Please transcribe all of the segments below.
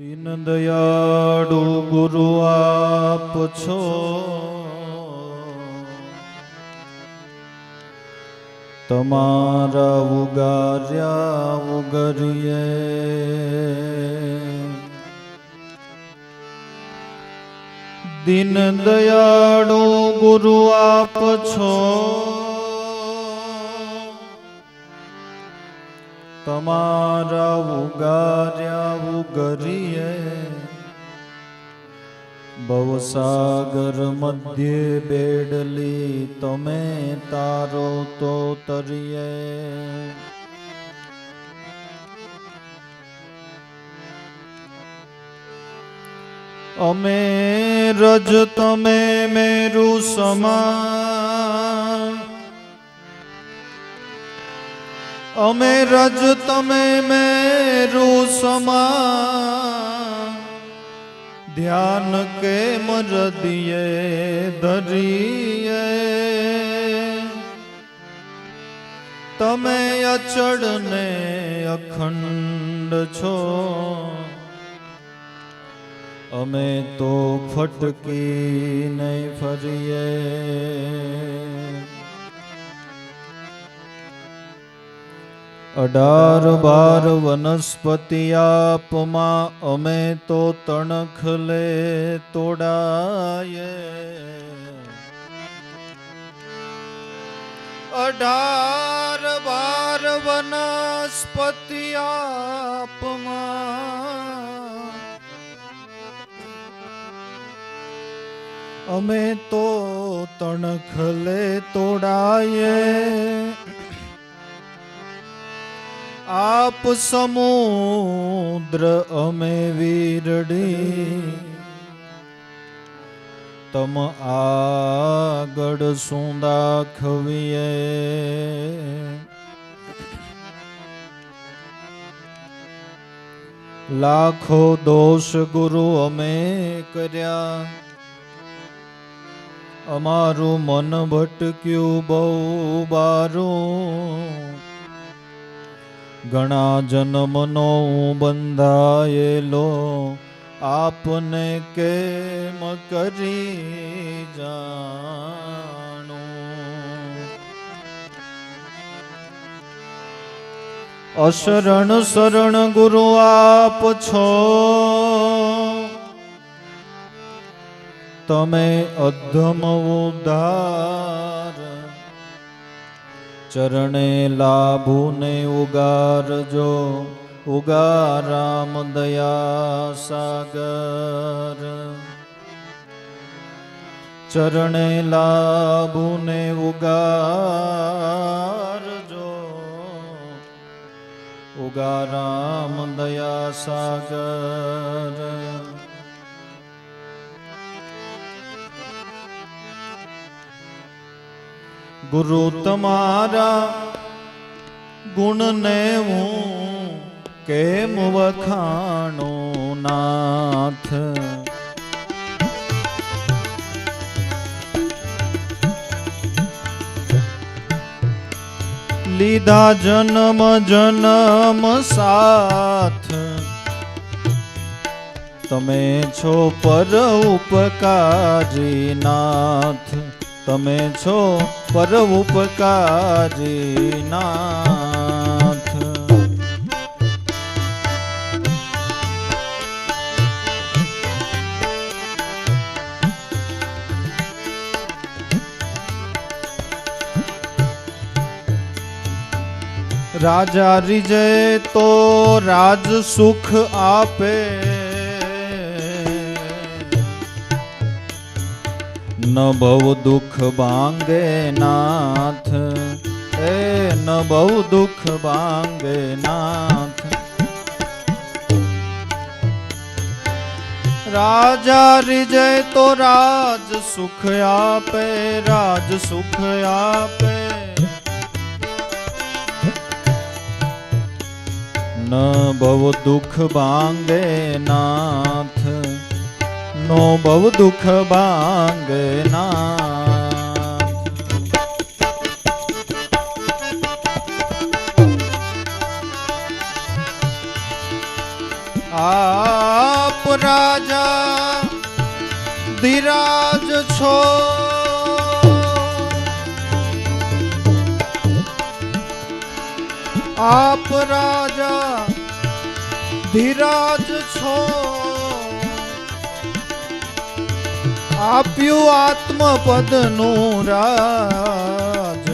દીન દયાળુ ગુરુ આપ છો, તમારા ઉગાર્યા ઉગરીએ દીન દયાળુ ગુરુ આપ છો, તમારા ઉગાર્યા ઉગરીએ ભવસાગર મધ્યે બેડલી તમે તારો તો તરીએ અમે રજ તમે મેરુ સમાન, અમે રજ તમે મેરુ સમાન, ધ્યાન કે મરદિયે ધરીએ તમે અચળ ને અખંડ છો, અમે તો ફટકી નહીં ફરીએ અઢાર બાર વનસ્પતિ આપમાં અમે તો તણખલે તોડાયે અઢાર બાર વનસ્પતિ આપમાં અમે તો તણખલે તોડાયે આપ સમુદ્ર અમે વીરડી તમ આગળ શું દાખવીએ લાખો દોષ ગુરુ અમે કર્યા અમારું મન ભટક્યું બહુ બારું ઘણા જન્મનો બંધાયેલો આપને કેમ કરી જાણું અશરણ શરણ ગુરુ આપ છો, તમે અધમ ઉદ્ધાર ચરણે લાભુ ને ઉગારજો ઉગારામ દયા સાગર ચરણે લાભુ ને ઉગારજો ઉગારામ દયા સાગર ગુરુ તમારા ગુણને હું કેમ વખાણું નાથ, લીધા જન્મ જન્મ સાથ તમે છો પર ઉપકારી નાથ, તમે છો પર ઉપકારી નાથ રાજા રીજે તો રાજ સુખ આપે ન ભવ દુઃખ ભાંગે નાથ, એ ન ભવ દુઃખ ભાંગે નાથ રાજા રીજે તો રાજ સુખ આપે, રાજ સુખ આપે ન ભવ દુઃખ ભાંગે નાથ, નો ભવ દુઃખ ભાંગે નાથ રાજા ધીરાજ છો, આપ રાજા ધીરાજ છો, આપ્યું આત્મપદનું રાજ,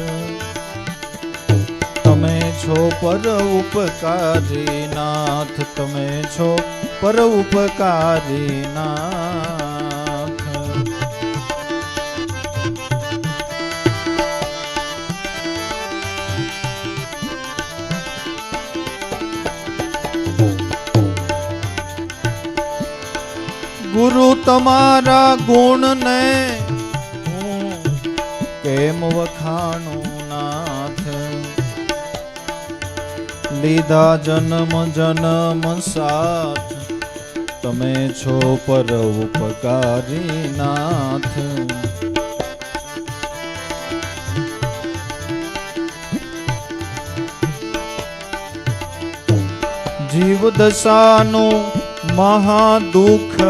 તમે છો પર ઉપકારી નાથ, તમે છો પર ઉપકારી નાથ. ગુરુ તમારા ગુણ ને હું કેમ વખાણું નાથ, લીધા જન્મ જન્મ સાથ, તમે છો પર ઉપકારી નાથ. જીવ દશાનું મહાદુખ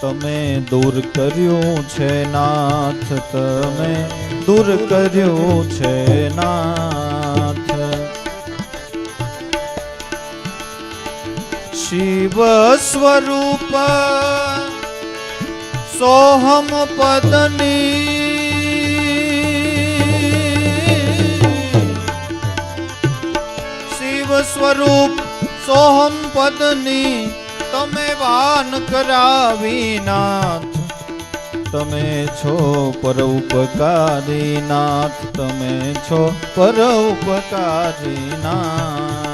તમે દૂર કર્યું છે નાથ, તમે દૂર કર્યું છે નાથ. શિવ સ્વરૂપ સોહમ પદની, શિવ સ્વરૂપ સોહમ પદની તમે વાન કરાવી નાથ, તમે છો પર ઉપકારી નાથ, તમે છો પર ઉપકારી નાથ.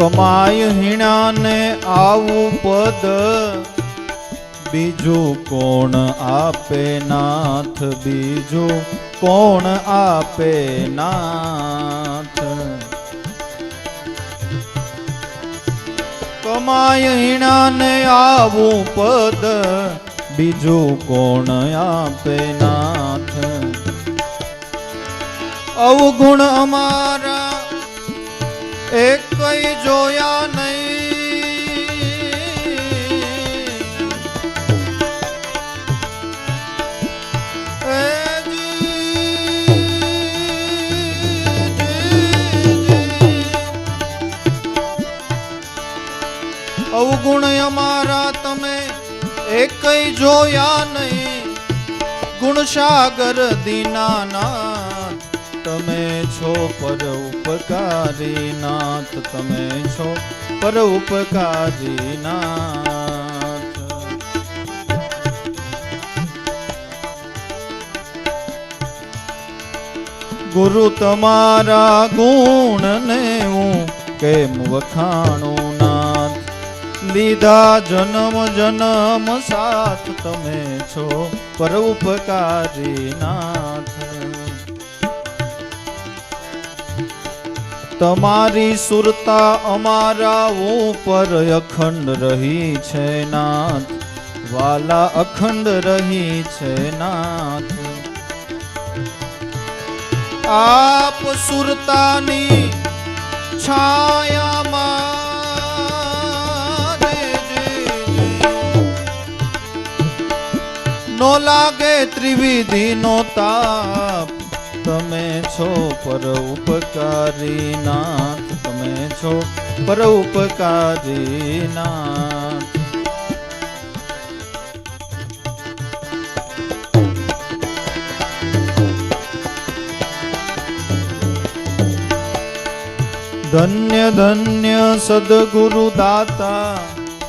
કમાય હીણાને આવું પદ, બીજું કોણ આપે નાથ, બીજું કોણ આપે નાથ. કમાય હીણાને આવું પદ, બીજું કોણ આપે નાથ. અવગુણ અમારા એક કઈ જોયા નહીં, અવગુણ અમારા તમે એક કઈ જોયા નહીં. ગુણસાગર દીનાનાથ, તમે છો પર ઉપકારી નાથ, તમે છો પર ઉપકારી નાથ. ગુરુ તમારા ગુણ ને હું કેમ વખાણું નાથ, લીધા જન્મ જન્મ સાથ, તમે છો પર ઉપકારી નાથ. તમારી સુરતા અમારા ઉપર અખંડ રહી છે નાથ, વાલા અખંડ રહી છે નાથ. આપ સુરતાની છાયામાં નો લાગે ત્રિવિધિ નો તાપ, તમે છો પર ઉપકારી નાથ, તમે છો પર ઉપકારી નાથ. ધન્ય ધન્ય સદગુરુ દાતા,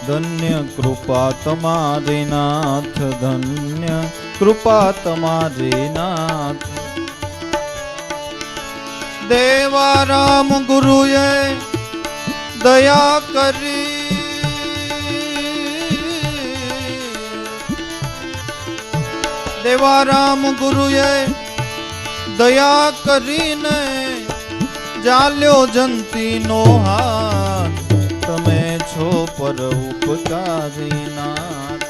ધન્ય કૃપા તમારી નાથ, ધન્ય કૃપા તમારી નાથ. દેવારામ ગુરુએ દયા કરી, દેવારામ ગુરુએ દયા કરીને જાલ્યો જંતીનો હાથ, તમે છો પર ઉપકારી નાથ.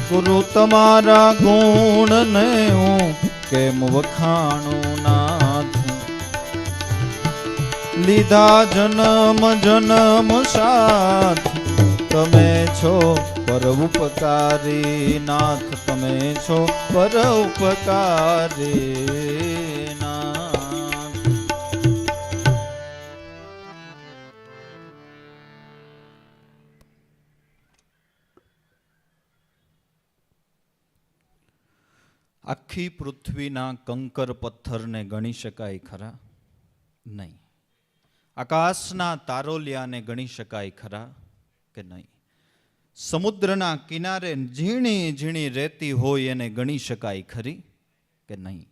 ગુરુ તમારા ગુણ ને હું કેમ વખાણું નાથ. લીધા જન્મ જન્મ સાથ, તમે છો પર ઉપકારી નાથ, તમે છો પર ઉપકારી નાથ. આખી પૃથ્વીના કંકર પથ્થરને ગણી શકાય ખરા? નહીં. આકાશના તારોલિયાને ગણી શકાય ખરા કે નહીં? સમુદ્રના કિનારે ઝીણી ઝીણી રેતી હોય એને ગણી શકાય ખરી કે નહીં?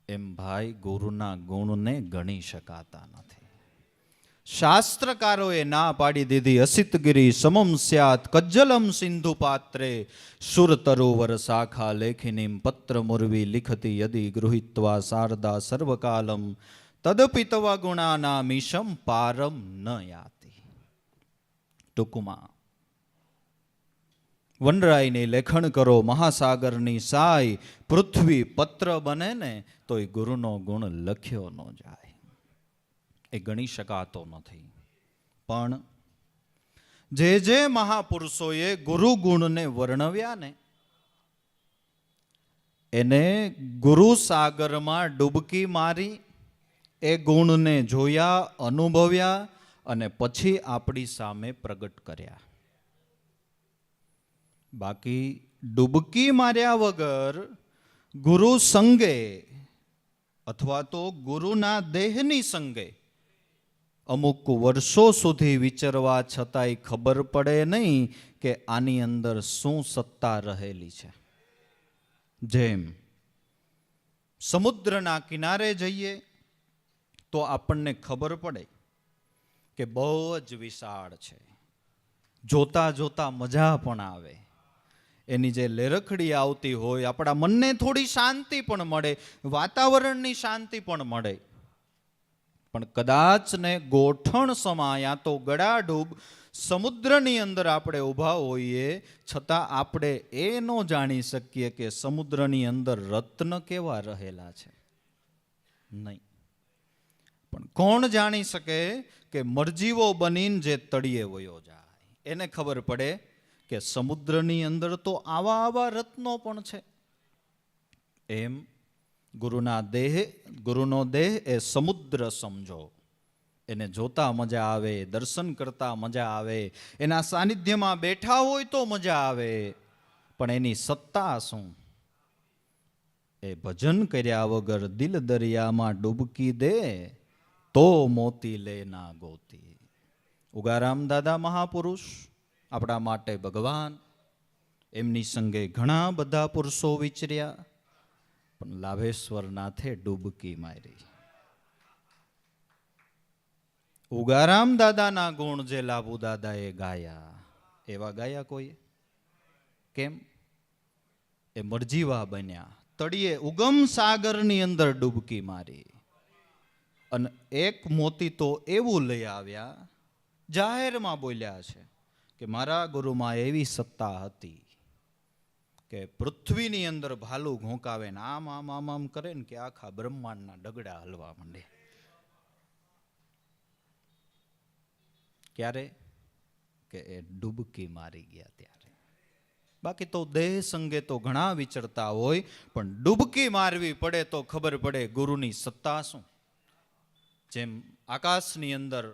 એમ ભાઈ ગુરુના ગુણને ગણી શકાતા નથી. શાસ્ત્રકારોએ ના પાડી દીધી. અસિતગીરી સમમ સ્યાત કજ્જલમ સિંધુ પાત્રે સુરતરોવર શાખા લેખિનીમ પત્ર મુર્વી લિખતી યદિ ગૃહિત્વા શારદા સર્વકાલમ તદપિતવ ગુણાના મીશમ પારમ ન યાતિ. ટૂંકમાં વનરાયની લેખણ કરો મહાસાગરની સાય, પૃથ્વી પત્ર બને ને તોય ગુરુનો ગુણ લખ્યો ન જાય. એ ગણી શકાતો નથી. પણ જે જે મહાપુરુષોએ ગુરુ ગુણને વર્ણવ્યા ને એને ગુરુ સાગરમાં ડૂબકી મારી એ ગુણને જોયા, અનુભવ્યા અને પછી આપણી સામે પ્રગટ કર્યા. બાકી ડૂબકી માર્યા વગર ગુરુ સંગે અથવા તો ગુરુના દેહની સંગે અમુક વર્ષો સુધી વિચરવા છતાંય ખબર પડે નહીં કે આની અંદર શું સત્તા રહેલી છે. જેમ સમુદ્રના કિનારે જઈએ તો આપણને ખબર પડે કે બહુ જ વિશાળ છે. જોતા જોતા મજા પણ આવે. એની જે લેરખડી આવતી હોય, આપણા મનને થોડી શાંતિ પણ મળે, વાતાવરણની શાંતિ પણ મળે. પણ કદાચ ને ગોઠણ સમાયા તો ગળાડૂબ સમુદ્રની અંદર આપણે ઊભા હોઈએ છતાં આપણે એ ન જાણી શકીએ કે સમુદ્રની અંદર રત્ન કેવા રહેલા છે. નહીં. પણ કોણ જાણી શકે કે મરજીવો બનીને જે તળિયે વયો જાય એને ખબર પડે કે સમુદ્રની અંદર તો આવા આવા રત્નો પણ છે. એમ ગુરુનો દેહ એ સમુદ્ર સમજો. એને જોતા મજા આવે, દર્શન કરતા મજા આવે, એના સાનિધ્યમાં બેઠા હોય તો મજા આવે. પણ એની સત્તા શું? એ ભજન કર્યા વગર દિલ દરિયામાં ડૂબકી દે તો મોતી લે ના ગોતી. ઉગારામ દાદા મહાપુરુષ આપણા માટે ભગવાન. એમની સંગે ઘણા બધા પુરુષો વિચર્યા પણ લાભેશ્વર નાથે ડૂબકી મારી. ઉગારામ દાદાના ગુણ જે લાભુ દાદાએ ગાયા એવા ગાયા કોઈએ? કેમ? એ મરજીવા બન્યા. તળિયે ઉગમ સાગરની અંદર ડૂબકી મારી અને એક મોતી તો એવું લઈ આવ્યા, જાહેરમાં બોલ્યા છે કે મારા ગુરુમાં એવી સત્તા હતી કે પૃથ્વીની અંદર ભાલું ઘોંકાવે ને આમ આમ આમ આમ કરે ને કે આખા બ્રહ્માંડના ડગડા હલવા માંડે. ક્યારે? કે એ ડૂબકી મારી ગયા ત્યારે. બાકી તો દેહ સંગે તો ઘણા વિચરતા હોય પણ ડૂબકી મારવી પડે તો ખબર પડે ગુરુની સત્તા શું. જેમ આકાશની અંદર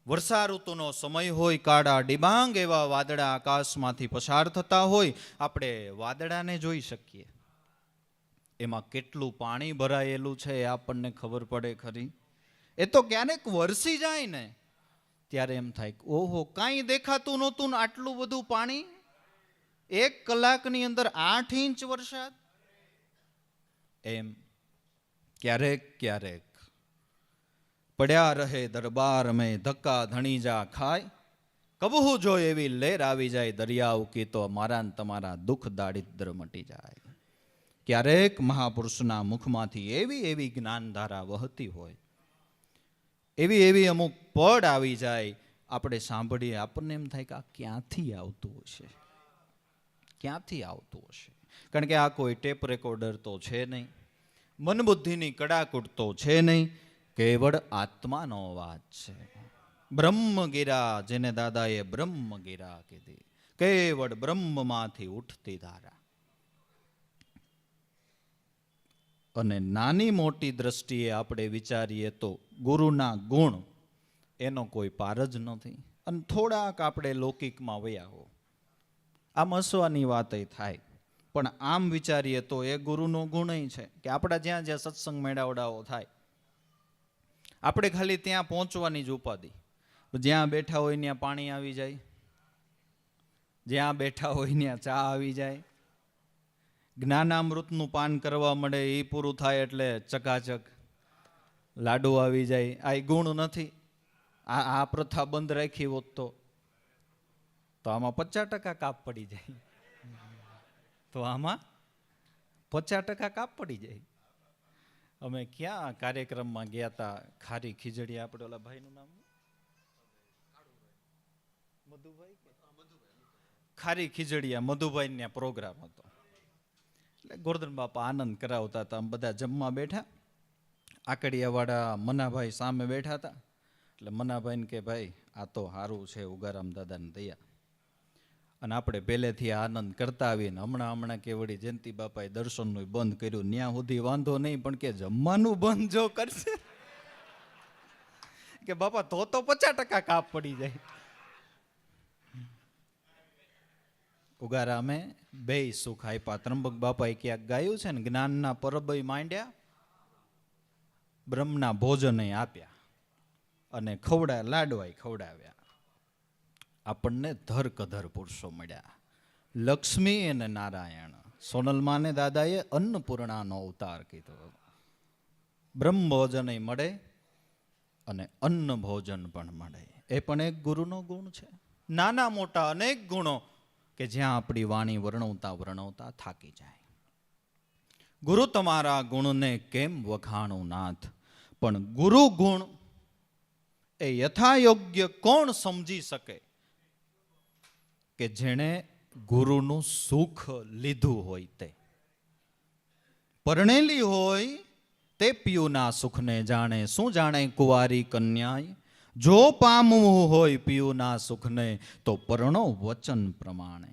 વર્ષા ઋતુનો સમય હોય, કાળા ડિબાંગ એવા વાદળા આકાશમાંથી પસાર થતા હોય, આપણે વાદળાને જોઈ શકીએ. એમાં કેટલું પાણી ભરાયેલું છે એ આપણને ખબર પડે ખરી? એ તો ક્યારેક વરસી જાય ને ત્યારે એમ થાય ઓહો, કાંઈ દેખાતું નહોતું ને આટલું બધું પાણી 1 કલાકની અંદર 8 ઇંચ વરસાદ. એમ ક્યારેક ક્યારેક પડ્યા રહે દરબાર મેં ધક્કા ધણીજા ખાય, કબહુ જો એવી લહેર આવી જાય દરિયા ઉકી તો મારા ને તમારા દુઃખ દારિદ્ર મટી જાય. ક્યારેક મહાપુરુષના મુખમાંથી એવી એવી જ્ઞાનધારા વહતી હોય, એવી એવી અમુક પડ આવી જાય, આપણે સાંભળીએ આપણને એમ થાય કે આ ક્યાંથી આવતું હશે, ક્યાંથી આવતું હશે. કારણ કે આ કોઈ ટેપ રેકોર્ડર તો છે નહીં, મનબુદ્ધિની કડાકૂટ તો છે નહીં, કેવળ આત્માનો અવાજ છે. બ્રહ્મગીરા, જેને દાદાએ બ્રહ્મગીરા કીધી, કેવળ બ્રહ્મમાંથી ઉઠતી ધારા. અને નાની મોટી દ્રષ્ટિએ આપણે વિચારીએ તો ગુરુના ગુણ એનો કોઈ પાર જ નથી. અને થોડાક આપણે લૌકિકમાં વયા હો, આમ હસવાની વાત થાય, પણ આમ વિચારીએ તો એ ગુરુનો ગુણ છે કે આપણા જ્યાં જ્યાં સત્સંગ મેળાવડાઓ થાય, આપણે ખાલી ત્યાં પહોંચવાની જ ઉપાધિ. જ્યાં બેઠા હોય ત્યાં પાણી આવી જાય, જ્યાં બેઠા હોય ત્યાં ચા આવી જાય, જ્ઞાનામૃતનું પાન કરવા મળે, એ પૂરું થાય એટલે ચકાચક લાડુ આવી જાય. આ ગુણ નથી. આ પ્રથા બંધ રાખી હોત તો આમાં 50% કાપ પડી જાય, તો આમાં 50% કાપ પડી જાય. અમે ક્યાં કાર્યક્રમમાં ગયા હતા, ખારી ખીજડી, આપણે ઓલા ભાઈનું નામ મધુભાઈ, ખારી ખીજડીયા મધુભાઈ ને પ્રોગ્રામ હતો. એટલે ગોરધન બાપા આનંદ કરાવતા હતા. બધા જમવા બેઠા, આકડિયાવાળા મનાભાઈ સામે બેઠા હતા. એટલે મનાભાઈને કે ભાઈ આ તો સારું છે, ઉગારામ દાદાને દયા. અને આપણે પહેલેથી આનંદ કરતા આવીને હમણાં કે વળી જયંતિ બાપાએ દર્શનનું બંધ કર્યું, ત્યાં સુધી વાંધો નહીં, પણ કે જમવાનું બંધ જો કરશે કે બાપા તો 50% કાપ પડી જાય. ઉગારામે બે સુખ આપ્યા. ત્રંબક બાપાએ ક્યાંક ગાયું છે ને, જ્ઞાનના પરબય માંડ્યા, બ્રહ્મના ભોજને આપ્યા, અને લાડવાય ખવડાવ્યા. આપણને ધર કધર પુરુષો મળ્યા, લક્ષ્મી અને નારાયણ. સોનલમાને દાદાએ અન્નપૂર્ણાનો અવતાર કીધો. બ્રહ્મ ભોજન મળે અને અન્ન ભોજન પણ મળે. એ પણ એક ગુરુનો ગુણ છે. નાના મોટા અનેક ગુણો કે જ્યાં આપણી વાણી વર્ણવતા થાકી જાય. ગુરુ તમારા ગુણને કેમ વખાણું નાથ, પણ ગુરુ ગુણ એ યથાયોગ્ય કોણ સમજી શકે કે જેણે ગુરુનું સુખ લીધું હોય. તે પરણેલી હોય તે પિયુના સુખને જાણે, શું જાણે કુંવારી કન્યાય. જો પામવું હોય પિયુના સુખને તો પરણો વચન પ્રમાણે.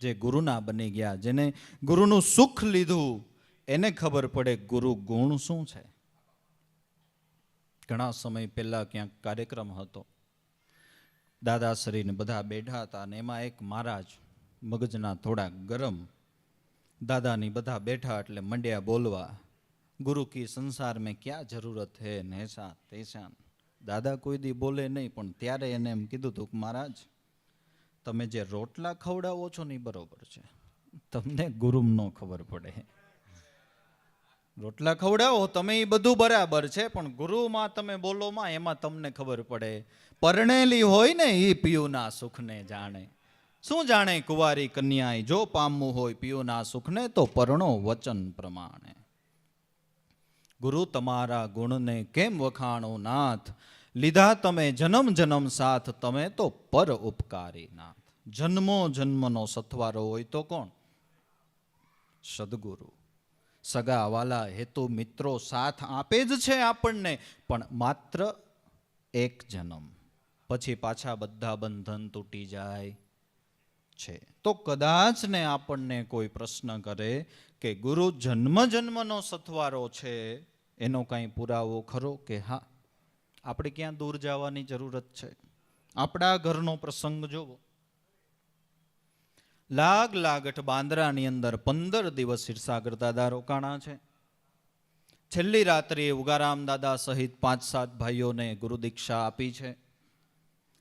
જે ગુરુના બની ગયા, જેને ગુરુનું સુખ લીધું, એને ખબર પડે ગુરુ ગુણ શું છે. ઘણા સમય પહેલા ક્યાંક કાર્યક્રમ હતો, દાદાશ્રીને બધા બેઠા હતા, અને એમાં એક મહારાજ મગજના થોડા ગરમ, દાદાની બધા બેઠા એટલે મંડ્યા બોલવા, ગુરુ કી સંસાર મેં ક્યાં જરૂરત હે, નૈસા તૈસા. દાદા કોઈ દી બોલે નહીં, પણ ત્યારે એને એમ કીધું હતું કે મહારાજ તમે જે રોટલા ખવડાવો છો ને બરોબર છે, તમને ગુરુનો ખબર પડે. રોટલા ખવડાવો તમે એ બધું બરાબર છે, પણ ગુરુમાં તમે બોલોમાં એમાં તમને ખબર પડે. પરણેલી હોય ને એ પિયુના સુખને જાણે, શું જાણે કુંવારી કન્યાએ. જો પામવું હોય પિયુના સુખને તો પરણો વચન પ્રમાણે. ગુરુ તમારા ગુણને કેમ વખાણો નાથ, લીધા તમે જન્મ જન્મ સાથ, તમે તો પર ઉપકારી નાથ. જન્મો જન્મનો સથવારો હોય તો કોણ? સદગુરુ. સગા વાલા હેતુ મિત્રો સાથ આપે જ છે આપણને, પણ માત્ર એક જન્મ પછી પાછા બધા બંધન તૂટી જાય છે. તો કદાચ ને આપણને કોઈ પ્રશ્ન કરે કે ગુરુ જન્મ જન્મનો સથવારો છે, એનો કાંઈ પુરાવો ખરો? કે હા, આપણે ક્યાં દૂર જવાની જરૂરત છે? આપણા ઘરનો પ્રસંગ જોવો. લાગઠ બાંદ્રાની અંદર 15 દિવસ ક્ષીરસાગર દાદા રોકાણા છે. છેલ્લી રાત્રિએ ઉગારામ દાદા સહિત 5-7 ભાઈઓને ગુરુ દીક્ષા આપી છે.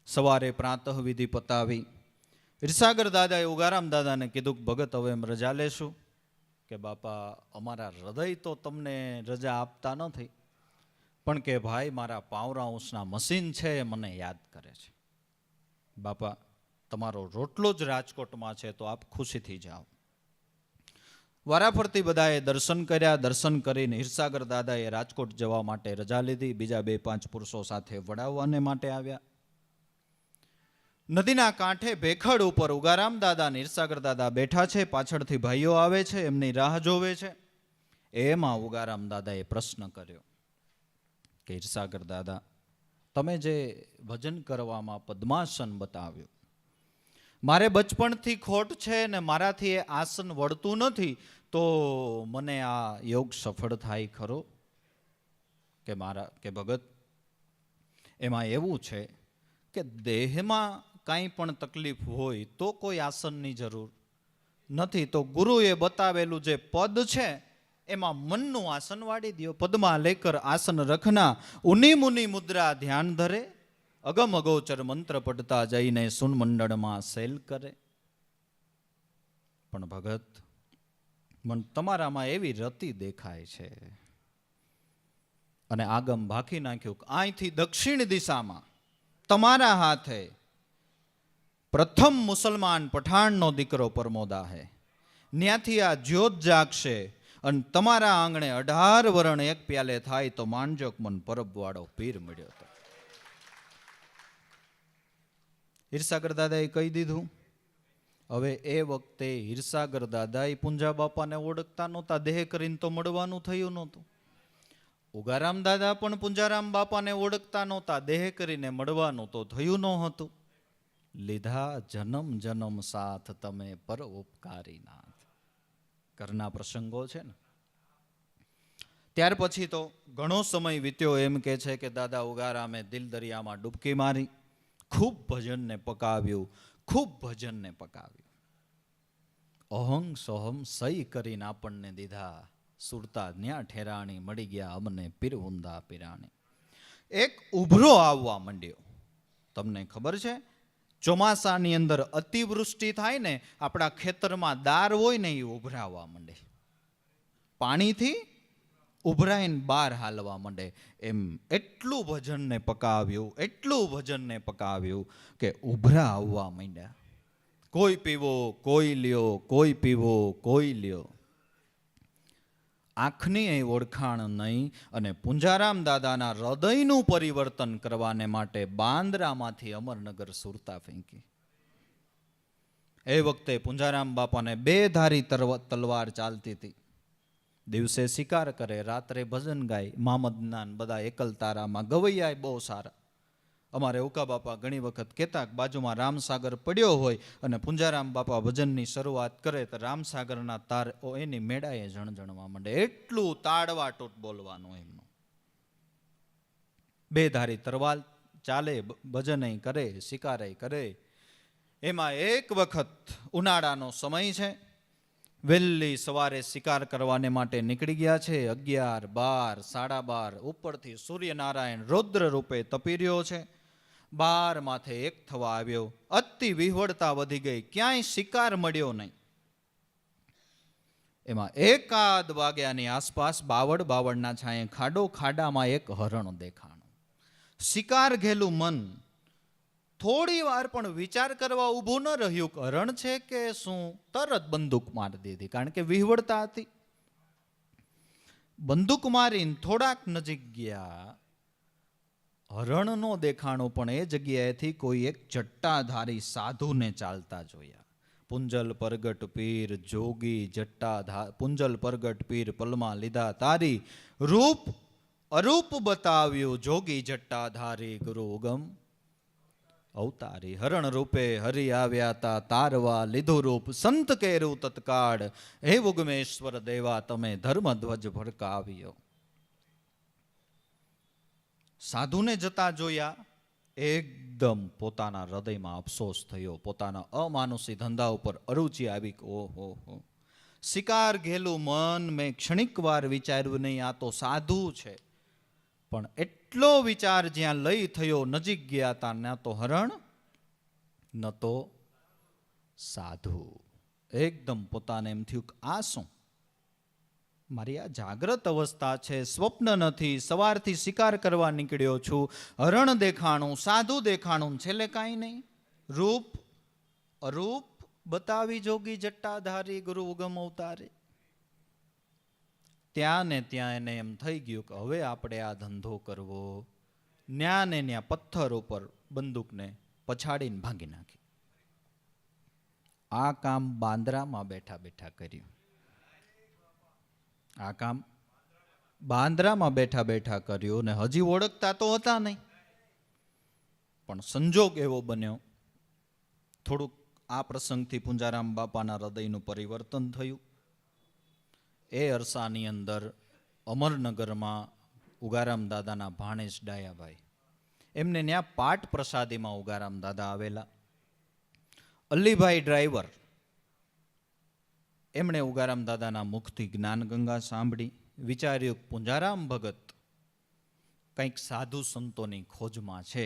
સવારે પ્રાતઃ વિધિ પતાવી ક્ષીરસાગર દાદાએ ઉગારામ દાદાને કીધું કે ભગત હવે એમ રજા લેશું. કે બાપા અમારા હૃદય તો તમને રજા આપતા નથી, પણ કે ભાઈ મારા પાવરાઉસના મશીન છે એ મને યાદ કરે છે. બાપા તમારો રોટલો જ રાજકોટમાં છે તો આપ ખુશીથી જાઓ. વારાફરતી બધાએ દર્શન કર્યા. દર્શન કરીને હિરસાગર દાદાએ રાજકોટ જવા માટે રજા લીધી. બીજા 2-5 પુરુષો સાથે વડાવવાને માટે આવ્યા. નદીના કાંઠે ભેખડ ઉપર ઉગારામ દાદા ને હિરસાગર દાદા બેઠા છે. પાછળથી ભાઈઓ આવે છે, એમની રાહ જોવે છે. એમાં ઉગારામ દાદાએ પ્રશ્ન કર્યો કે હિરસાગર દાદા, તમે જે ભજન કરવામાં પદ્માસન બતાવ્યું, મારે બચપણથી ખોટ છે ને મારાથી એ આસન વળતું નથી, તો મને આ યોગ સફળ થાય ખરો? કે ભગત, એમાં એવું છે કે દેહમાં કાંઈ પણ તકલીફ હોય તો કોઈ આસનની જરૂર નથી. તો ગુરુએ બતાવેલું જે પદ છે એમાં મનનું આસન વાળી દો. પદમાં લેકર આસન રખના, ઉની મુનિ મુદ્રા ધ્યાન ધરે, અગમ અગોચર મંત્ર પડતા જઈને સુન મંડળમાં સેલ કરે. પણ ભગત, મન તમારામાં એવી રતિ દેખાય છે. અને આગમ ભાખી નાખ્યું. અહીંથી દક્ષિણ દિશામાં તમારા હાથે પ્રથમ મુસલમાન પઠાણનો દીકરો પરમોદા હે, ત્યાંથી આ જ્યોત જાગશે અને તમારા આંગણે 18 વરણ એક પ્યાલે થાય તો માનજોક મન પરબ વાળો પીર મળ્યો હતો. હિરસાગર દાદાએ કહી દીધું. હવે એ વખતે હિરસાગર દાદાએ પુંજા બાપાને ઓળખતા નહોતા, દેહ કરીને તો મળવાનું થયું નહોતું. ઉગારામ દાદા પણ પુંજારામ બાપાને ઓળખતા નહોતા, દેહ કરીને મળવાનું તો થયું નહોતું. લીધા જન્મ જન્મ સાથ તમે પર ઉપકારી નાથ. ઘરના પ્રસંગો છે ને. ત્યાર પછી તો ઘણો સમય વીત્યો. એમ કે છે કે દાદા ઉગારામે દિલ દરિયામાં ડૂબકી મારી, ખૂબ ભજનને પકાવ્યું, ખૂબ ભજનને પકાવ્યું. અહં સોહમ સહી કરીને આપણને દીધા, સુરતા ન્યા ઠેરાણી, મળી ગયા અમને પીરહુંદા પીરાણી. એક ઉભરો આવવા માંડ્યો. તમને ખબર છે, ચોમાસાની અંદર અતિવૃષ્ટિ થાય ને, આપણા ખેતરમાં દાર હોય ને, એ ઉભરાવા માંડે, પાણીથી ઉભરાઈને બહાર હાલવા માંડે. એમ એટલું ભજનને પકાવ્યું, એટલું ભજનને પકાવ્યું કે ઉભરા આવવા માંડ્યા. કોઈ પીવો કોઈ લ્યો, કોઈ પીવો કોઈ લ્યો. આંખની એ ઓળખાણ નહીં. અને પુંજારામ દાદાના હૃદયનું પરિવર્તન કરવાને માટે બાંદ્રામાંથી અમરનગર સુરતા ફેંકી. એ વખતે પુંજારામ બાપાને 2 ધારી તલવાર ચાલતી હતી. દિવસે શિકાર કરે, રાત્રે ભજન ગાય. મામદના બધા એકલતારામાં ગવૈયા બહુ સારા. અમારે ઉકા બાપા ઘણી વખત કહેતા, બાજુમાં રામસાગર પડ્યો હોય અને પુંજારામ બાપા ભજનની શરૂઆત કરે તો રામસાગરના તાર એની મેળાએ જણજણવા માંડે. એટલું તાડવા ટૂટ બોલવાનું એમનું. 2 ધારી તરવાલ ચાલે, ભજનય કરે, શિકારે કરે. એમાં એક વખત ઉનાળાનો સમય છે, વહેલી સવારે શિકાર કરવાને માટે નીકળી ગયા છે. 11, 12, 12:30 ઉપરથી સૂર્યનારાયણ રૌદ્ર રૂપે તપી રહ્યો છે. 12 માથે 1 થવા આવ્યો. અતિ વિહવળતા વધી ગઈ, ક્યાંય શિકાર મળ્યો નહીં. એમાં 1 વાગ્યાની આસપાસ બાવળના છાંયે ખાડામાં એક હરણ દેખાણું. શિકાર ઘેલું મન થોડી વાર પણ વિચાર કરવા ઊભું ન રહ્યું. હરણ છે કે શું? તરત બંદૂક મારી દીધી, કારણ કે વિહવળતા હતી. બંદૂક મારીને થોડાક નજીક ગયા. હરણ નો દેખાણું, પણ એ જગ્યાએથી કોઈ એક જટ્ટાધારી સાધુને ચાલતા જોયા. પુંજલ પરગટ પીર જોગી જટ્ટાધાર, પુંજલ પરગટ પીર પલમાં લીધા તારી, રૂપ અરૂપ બતાવ્યું જોગી જટ્ટાધારી, ગુરુ ઉગમ અવતારી. હરણ રૂપે હરિ આવ્યા તા તારવા, લીધું રૂપ સંત કેરું તત્કાળ, હે ઉગમેશ્વર દેવા તમે ધર્મધ્વજ ભડકાવ્યો. સાધુને જતા જોયા, એકદમ પોતાના હૃદયમાં અફસોસ થયો. પોતાના અમાનુષી ધંધા ઉપર અરુચિ આવી. ઓહો, શિકાર ઘેલું મન, મેં ક્ષણિક વાર વિચાર્યું નહીં આ તો સાધુ છે. પણ એટલો વિચાર જ્યાં લઈ થયો, નજીક ગયા તા, ન તો હરણ ન તો સાધુ. એકદમ પોતાને એમ થયું, આ શું? મારી આ જાગ્રત અવસ્થા છે, સ્વપ્ન નથી. સવારથી શિકાર કરવા નીકળ્યો છું, હરણ દેખાણું, સાધુ દેખાણું, છેલ્લે કાંઈ નહીં. રૂપ અરૂપ બતાવી જોગી જટ્ટાધારી, ગુરુ ઉગમ અવતારે. ત્યાં ને ત્યાં એને એમ થઈ ગયું કે હવે આપણે આ ધંધો કરવો. ન્યા ને ન્યા પથ્થર ઉપર બંદૂકને પછાડીને ભાંગી નાખી. આ કામ બાંદ્રામાં બેઠા બેઠા કર્યું. આ કામ બાંદ્રામાં બેઠા બેઠા કર્યું ને હજી ઓળખતા તો હતા નહીં, પણ સંજોગ એવો બન્યો. થોડુંક આ પ્રસંગથી પુંજારામ બાપાના હૃદયનું પરિવર્તન થયું. એ અરસાની અંદર અમરનગરમાં ઉગારામ દાદાના ભાણેજ ડાયાભાઈ, એમને ત્યાં પાટ પ્રસાદીમાં ઉગારામ દાદા આવેલા. અલ્લીભાઈ ડ્રાઈવર, એમણે ઉગારામ દાદાના મુખથી જ્ઞાન ગંગા સાંભળી. વિચાર્યું પુંજારામ ભગત કંઈક સાધુ સંતોની ખોજમાં છે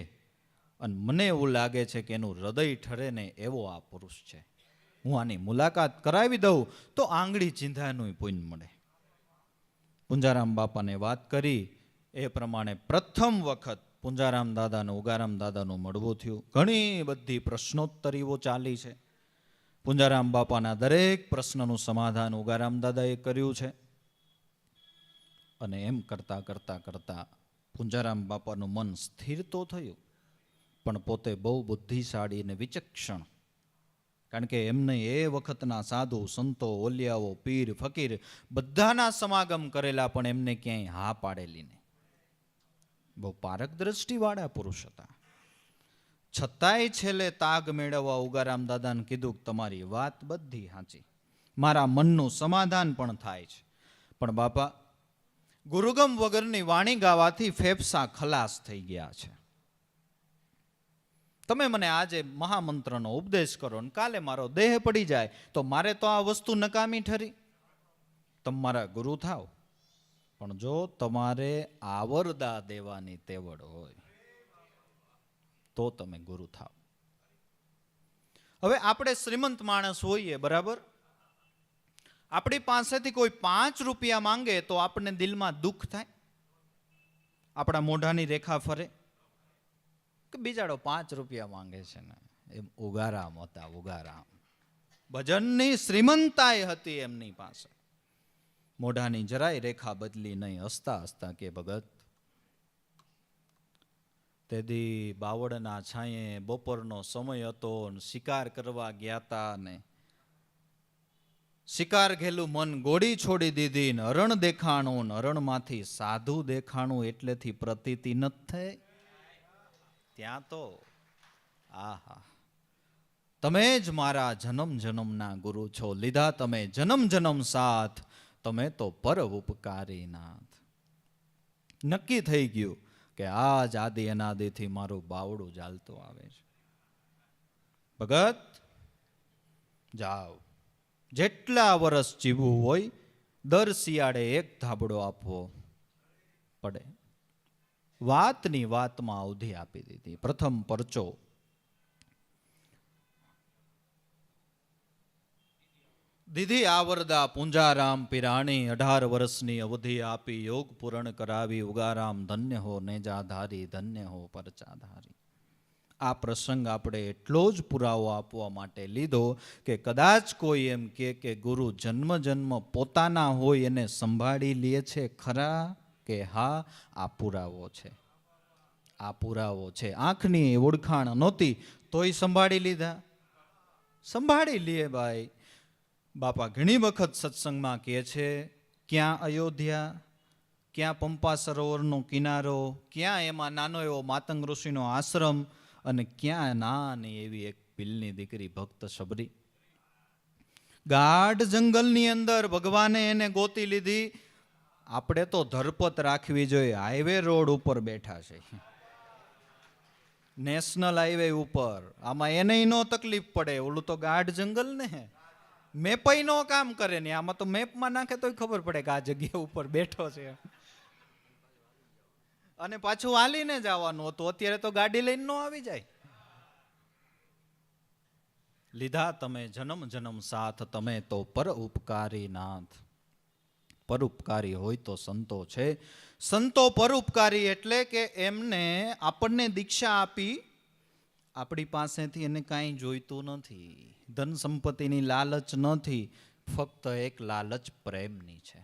અને મને એવું લાગે છે કે એનું હૃદય ઠરે ને એવો આ પુરુષ છે. હું આની મુલાકાત કરાવી દઉં તો આંગળી ચીંધાનું પુણ્ય મળે. પુંજારામ બાપાને વાત કરી. એ પ્રમાણે પ્રથમ વખત પુંજારામ દાદાનું ઉગારામ દાદાનું મળવું થયું. ઘણી બધી પ્રશ્નોત્તરીઓ ચાલી છે. પુંજારામ બાપાના દરેક પ્રશ્નનું સમાધાન ઉગારામ દાદાએ કર્યું છે. અને એમ કરતા કરતા કરતા પુંજારામ બાપાનું મન સ્થિર તો થયું, પણ પોતે બહુ બુદ્ધિશાળી અને વિચક્ષણ. કારણ કે એમને એ વખતના સાધુ સંતો, ઓલિયાઓ, પીર, ફકીર બધાના સમાગમ કરેલા, પણ એમને ક્યાંય હા પાડેલી નહીં. બહુ પારક દ્રષ્ટિવાળા પુરુષ હતા. છતાંય છેલ્લે તાગ મેળવવા ઉગારામ દાદાને કીધું કે તમારી વાત બધી સાચી, મારા મનનું સમાધાન પણ થાય છે, પણ બાપા ગુરુગમ વગરની વાણી ગાવાથી ફેફસા ખલાસ થઈ ગયા છે. તમે મને આજે મહામંત્રનો ઉપદેશ કરો ને કાલે મારો દેહ પડી જાય તો મારે તો આ વસ્તુ નકામી ઠરી. તમારા ગુરુ થાવ, પણ જો તમારે આવરદા દેવાની તેવડ હોય તો તમે ગુરુ થાવ. હવે આપણે શ્રીમંત માણસ હોઈએ, બરાબર, આપણી પાસેથી કોઈ 5 રૂપિયા માંગે તો આપણને દિલમાં દુઃખ થાય. આપણા મોઢાની રેખા ફરે કે બિચારો 5 રૂપિયા માંગે છે ને. એમ ઉગારામ હતા, ઉગારામ ભજનની શ્રીમંતાઈ હતી એમની પાસે. મોઢાની જરાય રેખા બદલી નહીં. હસતા હસતા કે ભગત, તેદી બાવળના છાંયે બપોરનો સમય હતો, શિકાર કરવા ગયા તા ને શિકાર ઘેલું મન ગોળી છોડી દીધી ને હરણ દેખાણું ને હરણમાંથી સાધુ દેખાણું એટલેથી પ્રતીતિ ન થઈ. ત્યાં તો આહા, તમે જ મારા જન્મ જન્મના ગુરુ છો, લીધા તમે જન્મ જન્મ સાથ, તમે તો પર ઉપકારી નાથ. નક્કી થઈ ગયું કે આજ આદિ અનાદિથી મારું બાવડું ચાલતું આવે છે. ભગત જાઓ, જેટલા વર્ષ જીવવું હોય દર શિયાળે 1 ધાબળો આપવો પડે. વાતની વાતમાં અવધિ આપી દીધી. પ્રથમ પરચો દીધી આવરદા પુંજારામ પિરાણી, 18 વર્ષની અવધિ આપી યોગ પૂરણ કરાવી. ઉગારામ ધન્ય હો નેજાધારી, ધન્ય હો પરચાધારી. આ પ્રસંગ આપણે એટલો જ પુરાવો આપવા માટે લીધો કે કદાચ કોઈ એમ કે ગુરુ જન્મ જન્મ પોતાના હોય એને સંભાળી લે છે ખરા, કે હા, આ પુરાવો છે. આ પુરાવો છે. આંખની ઓળખાણ નહોતી તોય સંભાળી લીધા. સંભાળી લે ભાઈ. બાપા ઘણી વખત સત્સંગમાં કહે છે, ક્યાં અયોધ્યા, ક્યાં પંપા સરોવરનો કિનારો, ક્યાં એમાં નાનો એવો માતંગ ઋષિનો આશ્રમ, અને ક્યાં નાની એવી એક ભીલની દીકરી ભક્ત શબરી. ગાઢ જંગલની અંદર ભગવાને એને ગોતી લીધી. આપણે તો ધરપત રાખવી જોઈએ. હાઈવે રોડ ઉપર બેઠા છે, નેશનલ હાઈવે ઉપર. આમાં એને નો તકલીફ પડે. ઓલું તો ગાઢ જંગલ ને મેપય નો કામ કરે ને. આમાં તો મેપમાં નાખે તોય ખબર પડે કે આ જગ્યા ઉપર બેઠો છે. અને પાછું હાલીને જવાનું હતું. અત્યારે તો ગાડી લઈને નો આવી જાય. લીધા તમે જન્મ જન્મ સાથ, તમે તો પર ઉપકારી નાથ. પરોપકારી હોય તો સંતો છે. સંતો પરોપકારી એટલે કે એમને આપણને દીક્ષા આપી, આપણી પાસેથી એને કાંઈ જોઈતું નથી. ધન સંપત્તિની લાલચ નથી, ફક્ત એક લાલચ પ્રેમની છે.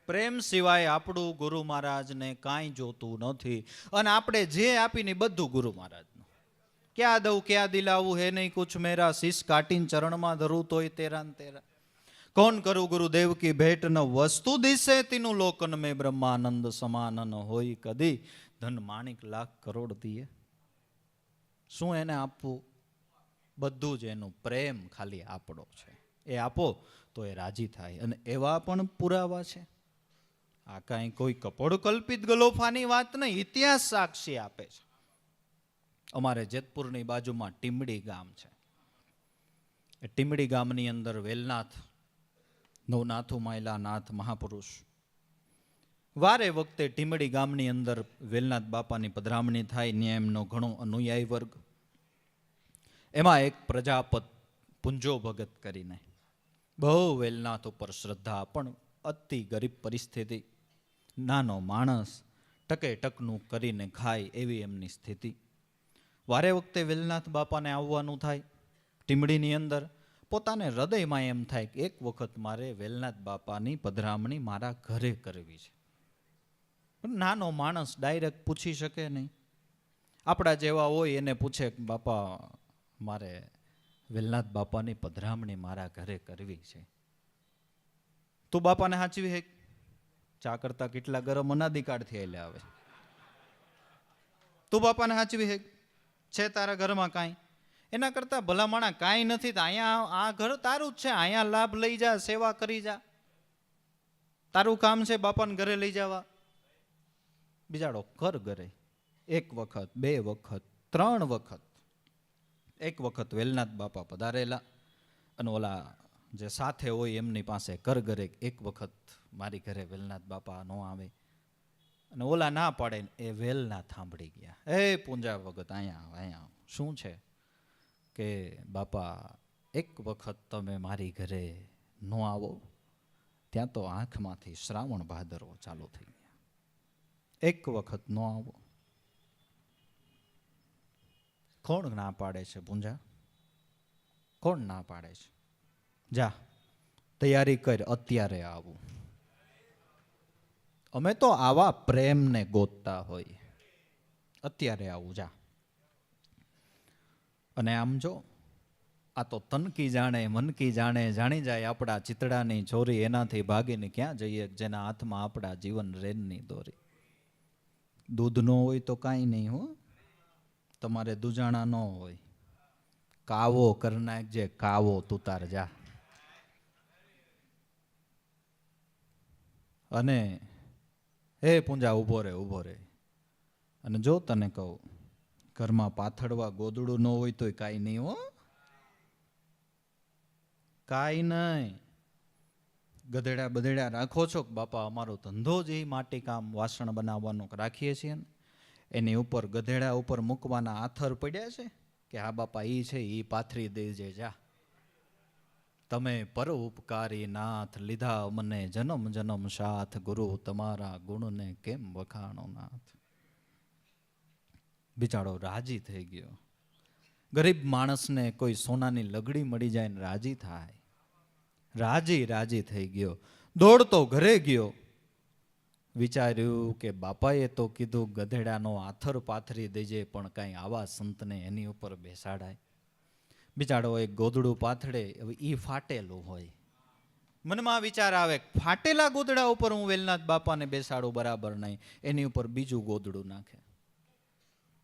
પ્રેમ સિવાય આપણું ગુરુ મહારાજને કાંઈ જોતું નથી. અને આપણે જે આપીને બધું ગુરુ મહારાજનું. ક્યાં દઉં ક્યાં દિલાવું હે નહીં કુછ મેરા, શીશ કાટીને ચરણમાં ધરું તોય તેરા ને તેરા. કોણ કરું ગુરુદેવ કી ભેટ ન વસ્તુ દિશે તીનું લોકન મેં બ્રહ્માનંદ સમાનન હોય કદી ધન માણિક લાખ કરોડ દિયે. શું એને આપવું? બધું જ એનું પ્રેમ ખાલી આપણો છે. એ આપો તો એ રાજી થાય. અને એવા પણ પુરાવા છે. આ કાંઈ કોઈ કપોળ કલ્પિત ગલોફાની વાત નહીં, ઇતિહાસ સાક્ષી આપે છે. અમારે જેતપુરની બાજુમાં ટીમડી ગામ છે. એ ટીમડી ગામની અંદર વેલનાથ નવનાથુ માયલા નાથ મહાપુરુષ વારે વખતે ટીમડી ગામની અંદર વેલનાથ બાપાની પધરામણી થાય. ન્યાય એમનો ઘણો અનુયાયી વર્ગ. એમાં એક પ્રજાપત પુંજો ભગત કરીને બહુ વેલનાથ ઉપર શ્રદ્ધા, પણ અતિ ગરીબ પરિસ્થિતિ, નાનો માણસ, ટકે ટકનું કરીને ખાય એવી એમની સ્થિતિ. વારે વખતે વેલનાથ બાપાને આવવાનું થાય ટીમડીની અંદર. પોતાને હૃદયમાં એમ થાય કે એક વખત મારે વેલનાથ બાપાની પધરામણી મારા ઘરે કરવી છે. પણ નાનો માણસ ડાયરેક્ટ પૂછી શકે નહીં. આપણા જેવા હોય એને પૂછે કે બાપા મારે વેલનાથ બાપાની પધરામણી મારા ઘરે કરવી છે. તું બાપાને સાચવી હે? ચા કરતા કેટલા ગરમ અનાદિકાળથી આલે આવે. તું બાપાને સાચવી હે? છે તારા ઘરમાં કાંઈ? એના કરતા ભલામણા કાંઈ નથી તો અહીંયા આ ઘર તારું જ છે, અહીંયા લાભ લઈ જા, સેવા કરી જા. તારું કામ છે બાપાને ઘરે લઈ જવા. બિચારો કર ઘરે 1 વખત 2 વખત 3 વખત. એક વખત વેલનાથ બાપા પધારેલા અને ઓલા જે સાથે હોય એમની પાસે કર ઘરે 1 વખત મારી ઘરે વેલનાથ બાપા ન આવે. અને ઓલા ના પાડે એ વેલનાથ સાંભળી ગયા. એ પૂંજા વખત અહીંયા શું છે કે બાપા 1 વખત તમે મારી ઘરે ન આવો ત્યાં તો આંખમાંથી શ્રાવણ ભાદરવો ચાલુ થઈ ગયા. 1 વખત ન આવો. કોણ ના પાડે છે પૂંજા? કોણ ના પાડે છે? જા તૈયારી કર, અત્યારે આવું. અમે તો આવા પ્રેમને ગોતતા હોય. અત્યારે આવું જા. અને આમ જો આ તો તનકી જાણે મનકી જાણે જાણી જાય આપણા ચિતડાની ચોરી. એનાથી ભાગીને ક્યાં જઈએ જેના હાથમાં આપણા જીવન રેનની દોરી. દૂધ ન હોય તો કાંઈ નહીં હો, તમારે દુજાણા ન હોય. કાવો કર નાખજે, કાવો તું તાર જા. અને હે પૂંજા ઊભો રે. અને જો તને કહું ઘરમાં પાથરવા ગોદડું ન હોય તોય કાંઈ નહીં હો, કાંઈ નહીં. ગધેડા બધેડા રાખો છો કે બાપા અમારો ધંધો જ એ માટી કામ વાસણ બનાવવાનો રાખીએ છીએ ને, એની ઉપર ગધેડા ઉપર મૂકવાના આથર પડ્યા છે કે હા બાપા ઈ છે ઈ પાથરી દેજે જા. તમે પરોપકારી નાથ લીધા મને જન્મ જન્મ સાથ, ગુરુ તમારા ગુણને કેમ વખાણો નાથ. બિચારો રાજી થઈ ગયો. ગરીબ માણસને કોઈ સોનાની લગડી મળી જાય ને રાજી થાય. રાજી થઈ ગયો. દોડતો ઘરે ગયો. વિચાર્યું કે બાપાએ તો કીધું ગધેડાનો આથર પાથરી દેજે, પણ કાંઈ આવા સંતને એની ઉપર બેસાડાય. બિચારો એક ગોદડું પાથડે, હવે ઈ ફાટેલું હોય. મનમાં વિચાર આવે ફાટેલા ગોદડા ઉપર હું વેલનાથ બાપાને બેસાડું બરાબર નહીં. એની ઉપર બીજું ગોદડું નાખે.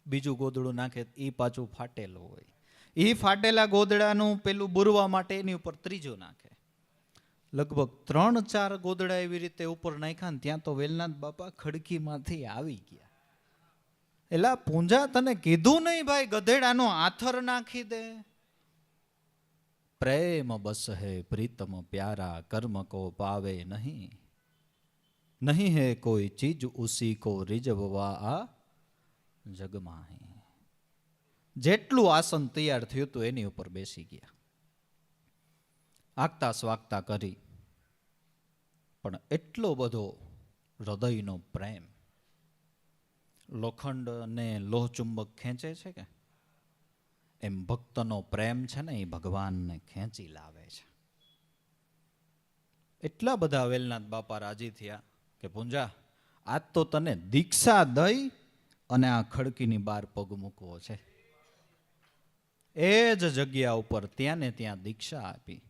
બીજું ગોદડું નાખે ઈ પાછું ફાટેલું હોય. ઈ ફાટેલા ગોદડાનું પેલું બુરવા માટે એની ઉપર ત્રીજું નાખે. લગભગ 3-4 ગોદડા એવી રીતે ઉપર નાખ્યા ને ત્યાં તો વેલનાથ બાપા ખડકીમાંથી આવી ગયા. એલા પૂંજા તને કીધું નહીં ભાઈ ગધેડાનો આથર નાખી દે. પ્રેમ બસ હે પ્રીતમ પ્યારા, કર્મ કો પાવે નહીં. નહીં હે કોઈ ચીજ ઉસી કો રિજવવા આ જગમાં. જેટલું આસન તૈયાર થયું હતું એની ઉપર બેસી ગયા. આગતા સ્વાગતા કરી. પણ એટલો બધો હૃદયનો પ્રેમ. લોખંડ ને લોહ ચુંબક ખેંચે છે કે એમ ભક્તનો પ્રેમ છે ને એ ભગવાનને ખેંચી લાવે છે. એટલા બધા વેલનાથ બાપા રાજી થયા. કે પૂંજા આજ તો તને દીક્ષા દઈ અને આ ખડકીની બહાર પગ મૂકવો છે. એ જ જગ્યા ઉપર ત્યાં ને ત્યાં દીક્ષા આપી.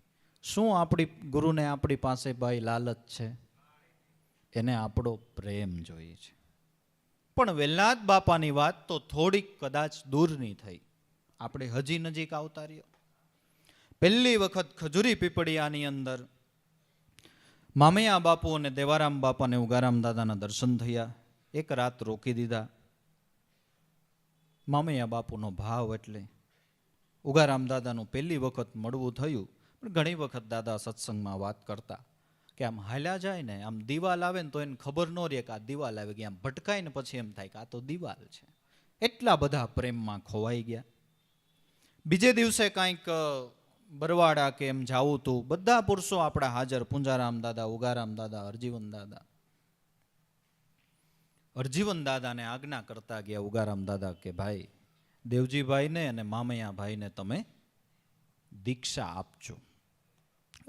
શું આપણી ગુરુને આપણી પાસે ભાઈ લાલચ છે? એને આપણો પ્રેમ જોઈએ છે. પણ વેલનાથ બાપાની વાત તો થોડીક કદાચ દૂરની થઈ, આપણે હજી નજીક આવતા રહ્યો. પહેલી વખત ખજૂરી પીપળિયાની અંદર મામૈયા બાપુ અને દેવારામ બાપા અને ઉગારામ દાદાના દર્શન થયા. એક રાત રોકી દીધા. મામૈયા બાપુનો ભાવ એટલે ઉગારામ દાદાનું પહેલી વખત મળવું થયું. પણ ઘણી વખત દાદા સત્સંગમાં વાત કરતા કે આમ હાલ્યા જાય ને, આમ દિવાલ આવે ને તો એને ખબર ન રહે કે આ દિવાલ આવી ગઈ. આમ ભટકાય ને પછી એમ થાય કે આ તો દિવાલ છે. એટલા બધા પ્રેમમાં ખોવાઈ ગયા. બીજે દિવસે કાંઈક બરવાડા કે એમ જાવું તું, બધા પુરુષો આપણા હાજર, પુંજારામ દાદા, ઉગારામ દાદા, હરજીવન દાદા. હરજીવન દાદાને આજ્ઞા કરતા ગયા ઉગારામ દાદા કે ભાઈ દેવજીભાઈને અને મામૈયા ભાઈને તમે દીક્ષા આપજો.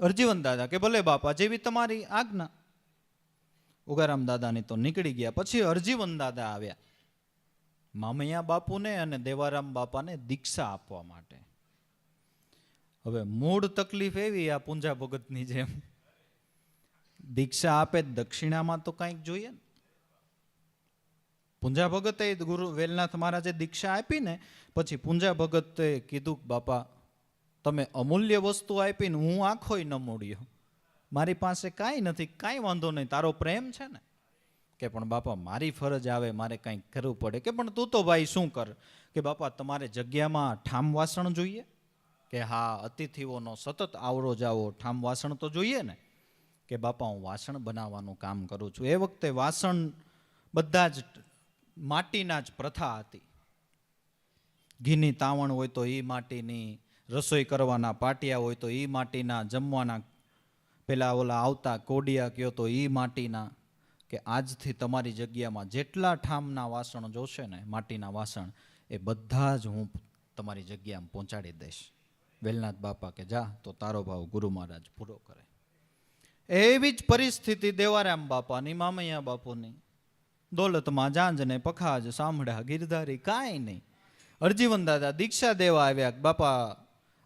હરજીવન દાદા કે ભલે બાપા, જેવી તમારી આજ્ઞા. ઉગારામ દાદાની તો નીકળી ગયા. પછી હરજીવન દાદા આવ્યા મામૈયા બાપુને અને દેવારામ બાપાને દીક્ષા આપવા માટે. હવે મૂળ તકલીફ એવી, આ પૂંજા ભગતની જેમ દીક્ષા આપે દક્ષિણામાં તો કંઈક જોઈએ ને. પૂંજા ભગતે ગુરુ વેલનાથ મહારાજે દીક્ષા આપી ને પછી પૂંજા ભગતે કીધું બાપા તમે અમૂલ્ય વસ્તુ આપીને હું આખોય ન મોડ્યો, મારી પાસે કાંઈ નથી, કાંઈ વાંધો નહીં, તારો પ્રેમ છે ને. કે પણ બાપા મારી ફરજ આવે, મારે કંઈક કરવું પડે. કે પણ તું તો ભાઈ શું કર? કે બાપા તમારે જગ્યામાં ઠામ વાસણ જોઈએ? કે હા, અતિથિઓનો સતત આવરો જાવો, ઠામ વાસણ તો જોઈએ ને. કે બાપા હું વાસણ બનાવવાનું કામ કરું છું. એ વખતે વાસણ બધા જ માટીના જ પ્રથા હતી. ઘીની તાવણ હોય તો એ માટીની, રસોઈ કરવાના પાટિયા હોય તો એ માટીના, જમવાના પેલા ઓલા આવતા કોડિયા કયો તો એ માટીના. કે આજથી તમારી જગ્યામાં જેટલા ઠામના વાસણ જોશે ને, માટીના વાસણ, એ બધા જ હું તમારી જગ્યામાં પહોંચાડી દઈશ. વેલનાથ બાપા કે જા, તો તારો ભાવ ગુરુ મહારાજ પૂરો કરે. એવી જ પરિસ્થિતિ દેવારામ બાપાની, મામૈયા બાપુની. દોલતમાં જાંજને પખાજ સાંભળા ગિરધારી, કાંઈ નહીં. હરજીવન દાદા દીક્ષા દેવા આવ્યા. બાપા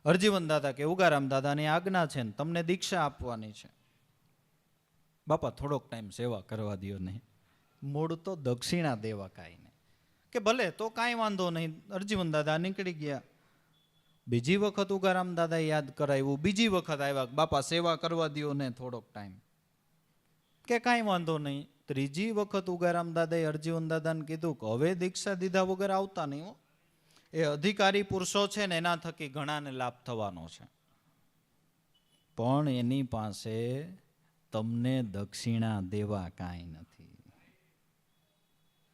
હરજીવન દાદા કે ઉગારામ દાદાની આજ્ઞા છે ને તમને દીક્ષા આપવાની છે. બાપા થોડોક ટાઈમ સેવા કરવા દો નહીં, મૂળ તો દક્ષિણા દેવા કાંઈ નહીં. કે ભલે તો કાંઈ વાંધો નહીં. હરજીવન દાદા નીકળી ગયા. બીજી વખત ઉગારામ દાદા યાદ કરાવ્યું. બીજી વખત આવ્યા, બાપા સેવા કરવા દો ને થોડોક ટાઈમ. કે કાંઈ વાંધો નહીં. ત્રીજી વખત ઉગારામ દાદાએ હરજીવન દાદાને કીધું કે હવે દીક્ષા દીધા વગર આવતા નહીં હો. એ અધિકારી પુરુષો છે ને એના થકી ઘણાને લાભ થવાનો છે, પણ એની પાસે તમને દક્ષિણા દેવા કાંઈ નથી.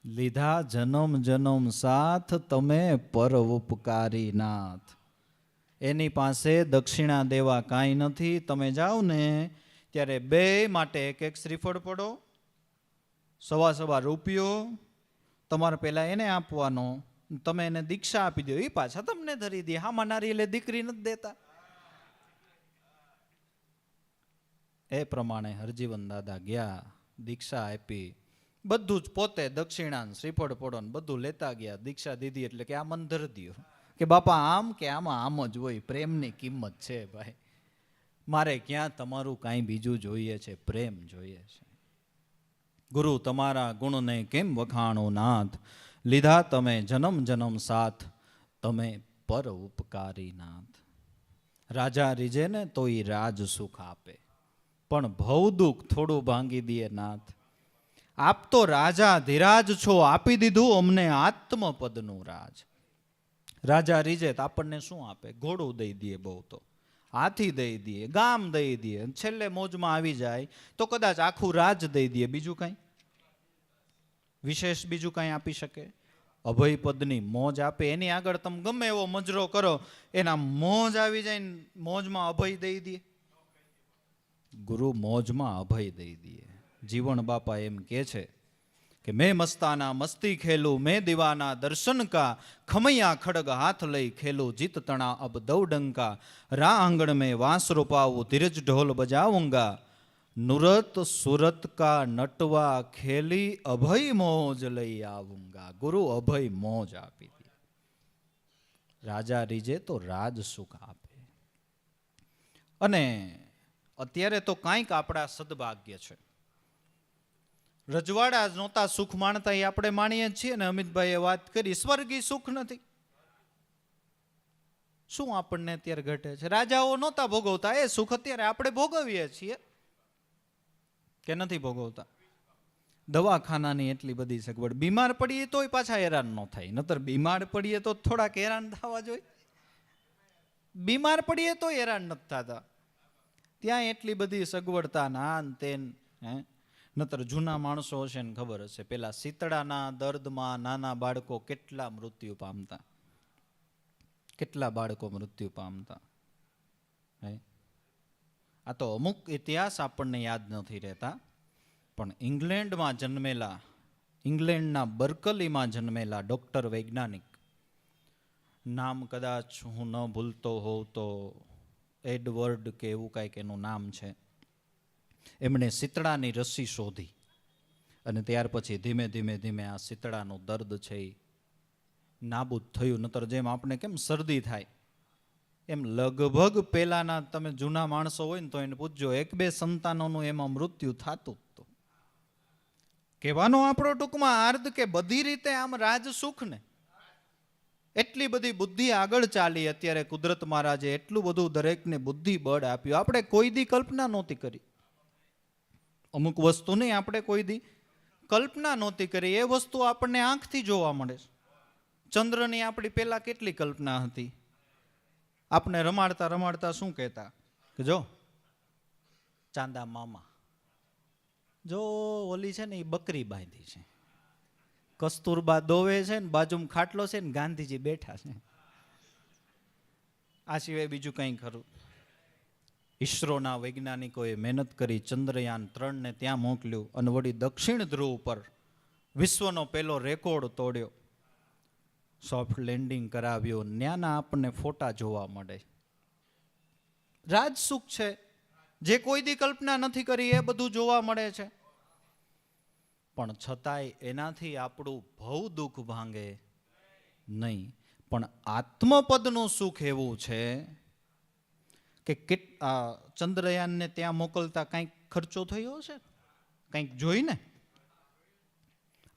લીધા જન્મ જન્મ સાથ, તમે પર ઉપકારી નાથ. એની પાસે દક્ષિણા દેવા કાંઈ નથી. તમે જાઓ ને ત્યારે બે માટે એક એક શ્રીફળ પડો, સવા રૂપિયો તમારે પેલા એને આપવાનો, તમે એને દીક્ષા આપી દો, એ પાછા તમને ધરી દે. હા માનારી એટલે દીકરી નથી દેતા. એ પ્રમાણે હરજીવન દાદા ગયા, દીક્ષા આપી, બધું જ પોતે દક્ષિણા શ્રીફળ પડો ને બધું લેતા ગયા. દીક્ષા દીધી એટલે કે આ મન ધરી દો. કે બાપા આમ કે આમાં આમ જ હોય, પ્રેમની કિંમત છે ભાઈ. મારે ક્યાં તમારું કાંઈ બીજું જોઈએ છે, પ્રેમ જોઈએ છે. ગુરુ તમારા ગુણને કેમ વખાણો નાથ, લીધા તમે જન્મ જન્મ સાથ, તમે પર ઉપકારી નાથ. રાજા રીજે ને તો એ રાજ સુખ આપે, પણ ભવ દુઃખ થોડું ભાંગી દે નાથ. આપ તો રાજા ધીરાજ છો, આપી દીધું અમને આત્મપદનું રાજ. રાજા રીજે તો આપણને શું આપે? ઘોડું દઈ દે, બહુ તો હાથી દઈ દે, ગામ દઈ દે, છેલ્લે મોજમાં આવી જાય તો કદાચ આખું રાજ દઈ દે. બીજું કાંઈ વિશેષ બીજું કાંઈ આપી શકે? અભયપદની મોજ આપે. એની આગળ તમે ગમે એવો મજરો કરો, એના મોજ આવી જાય ને મોજમાં અભય દઈ દે. ગુરુ મોજમાં અભય દઈ દે. જીવન બાપા એમ કે છે કે મેં મસ્તાના મસ્તી ખેલું, મેં દીવાના દર્શન કા, ખમૈયા ખડગ હાથ લઈ ખેલું, જીત તણા અબ દૌ ડંકા, રા આંગણ में વાંસ રૂપાવું, ધીરજ ઢોલ બજાऊंगा, નુરત સુરત કા નટવા ખેલી અભય મોજ લઈ આવુંગા. ગુરુ અભય મોજ આપી દી. રાજા રીજે તો રાજ સુખ આપે. અને અત્યારે તો કાંઈક આપણા સદભાગ્ય છે. રજવાડા જ નહોતા સુખ માણતા એ આપણે માણીએ છીએ ને. અમિતભાઈએ વાત કરી સ્વર્ગી સુખ નથી. શું આપણને અત્યારે ઘટે છે? રાજાઓ નહોતા ભોગવતા એ સુખ અત્યારે આપણે ભોગવીએ છીએ કે નથી ભોગવતા? દવાખાનાની એટલી બધી સગવડ. બીમાર પડીએ તોય પાછા હેરાન ન થાય. નતર બીમાર પડીએ તો થોડાક હેરાન થવા જોઈએ. બીમાર પડીએ તો હેરાન નથી થતા. ત્યાં એટલી બધી સગવડતા નાન તેન. નતર જૂના માણસો હશે ને ખબર હશે, પેલા શીતળાના દર્દમાં નાના બાળકો કેટલા મૃત્યુ પામતા. કેટલા બાળકો મૃત્યુ પામતા. આ તો અમુક ઇતિહાસ આપણને યાદ નથી રહેતા. પણ ઇંગ્લેન્ડમાં જન્મેલા, ઇંગ્લેન્ડના બર્કલીમાં જન્મેલા ડોક્ટર વૈજ્ઞાનિક, નામ કદાચ હું ન ભૂલતો હોઉં તો એડવર્ડ કે એવું કાંઈક એનું નામ છે. એમણે શીતળાની રસી શોધી અને ત્યાર પછી ધીમે ધીમે ધીમે આ શીતળાનું દર્દ છે એ નાબૂદ થયું. નતર જેમ આપણે કેમ શરદી થાય એમ લગભગ પેલાના તમે જૂના માણસો હોય ને તો એને પૂછજો, 1-2 સંતાનોનું એમાં મૃત્યુ થતું હતું. કહેવાનો આપણો ટૂંકમાં અર્થ કે બધી રીતે આમ રાજ સુખ ને એટલી બધી બુદ્ધિ આગળ ચાલી. અત્યારે કુદરત મહારાજે એટલું બધું દરેકને બુદ્ધિ બળ આપ્યું. આપણે કોઈ દી કલ્પના નહોતી કરી. અમુક વસ્તુની આપણે કોઈ દી કલ્પના નહોતી કરી. એ વસ્તુ આપણને આંખથી જોવા મળે છે. ચંદ્રની આપણી પેલા કેટલી કલ્પના હતી. આપણે રમાડતા રમાડતા શું કહેતા કે જો ચાંદા મામા, જો ઓલી છે ને એ બકરી બાંધી છે, કસ્તુરબા દોવે છે ને બાજુમાં ખાટલો છે ને ગાંધીજી બેઠા છે. આ સિવાય બીજું કંઈ ખરું? ઈસરોના વૈજ્ઞાનિકોએ મહેનત કરી, ચંદ્રયાન 3 ને ત્યાં મોકલ્યું અને વળી દક્ષિણ ધ્રુવ પર વિશ્વનો પહેલો રેકોર્ડ તોડ્યો, સોફ્ટ લેન્ડિંગ કરાવ્યો. ન્યાના આપણને ફોટા જોવા મળે. રાજસુખ છે જે કોઈ દી કલ્પના નથી કરી એ બધું જોવા મળે છે. પણ છતાંય એનાથી આપણું ભવ દુઃખ ભાંગે નહીં. પણ આત્મપદનું સુખ એવું છે કે ચંદ્રયાનને ત્યાં મોકલતા કંઈક ખર્ચો થયો છે, કંઈક જોઈને.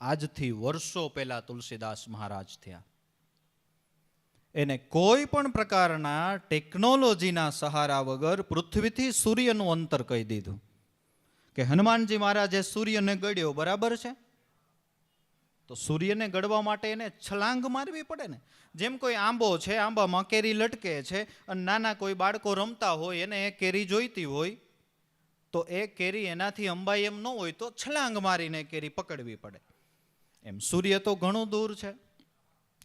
આજથી વર્ષો પહેલા તુલસીદાસ મહારાજ થયા. એને કોઈ પણ પ્રકારના ટેકનોલોજીના સહારા વગર પૃથ્વીથી સૂર્યનું અંતર કહી દીધું. કે હનુમાનજી મહારાજે સૂર્યને ગળ્યો, બરાબર છે, તો સૂર્યને ગળવા માટે એને છલાંગ મારવી પડે ને. જેમ કોઈ આંબો છે, આંબામાં કેરી લટકે છે અને નાના કોઈ બાળકો રમતા હોય, એને એ કેરી જોઈતી હોય તો એ કેરી એનાથી અંબાઈ એમ ન હોય તો છલાંગ મારીને કેરી પકડવી પડે. એમ સૂર્ય તો ઘણું દૂર છે.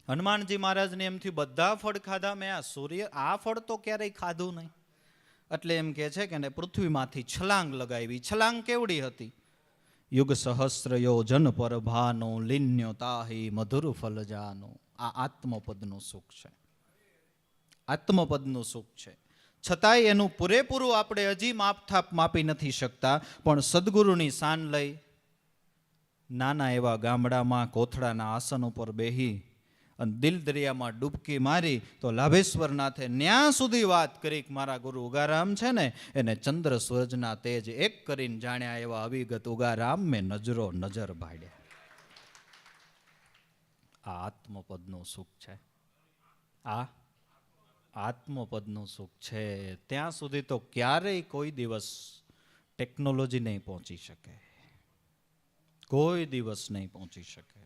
હનુમાનજી મહારાજને એમથી બધા ફળ ખાધા, મેં આ ફળ તો ક્યારેય ખાધું નહીં. એટલે એમ કે છે કે પૃથ્વીમાંથી છલાંગ લગાવી. છલાંગ કેવડી હતી? યુગ સહસ્ર યોજન પર ભાનો લિન્યો તાહી મધુર ફલ જાનો. આ આત્મપદનું સુખ છે. આત્મપદનું સુખ છે. છતાંય એનું પૂરેપૂરું આપણે હજી માપથાપ માપી નથી શકતા. પણ સદગુરુની શાન લઈ નાના એવા ગામડામાં કોથળાના આસન ઉપર બેહી અને દિલ દરિયામાં ડૂબકી મારી તો લાભેશ્વરનાથે ન્યા સુધી વાત કરી કે મારા ગુરુ ઉગારામ છે ને એને ચંદ્ર સૂરજના તેજ એક કરીને જાણ્યા એવા અવિગત ઉગારામ મેં નજરો નજર ભાડ્યા. આ આત્મપદનું સુખ છે. આ આત્મપદનું સુખ છે. ત્યાં સુધી તો ક્યારેય કોઈ દિવસ ટેકનોલોજી નહીં પહોંચી શકે. કોઈ દિવસ નહીં પહોંચી શકે.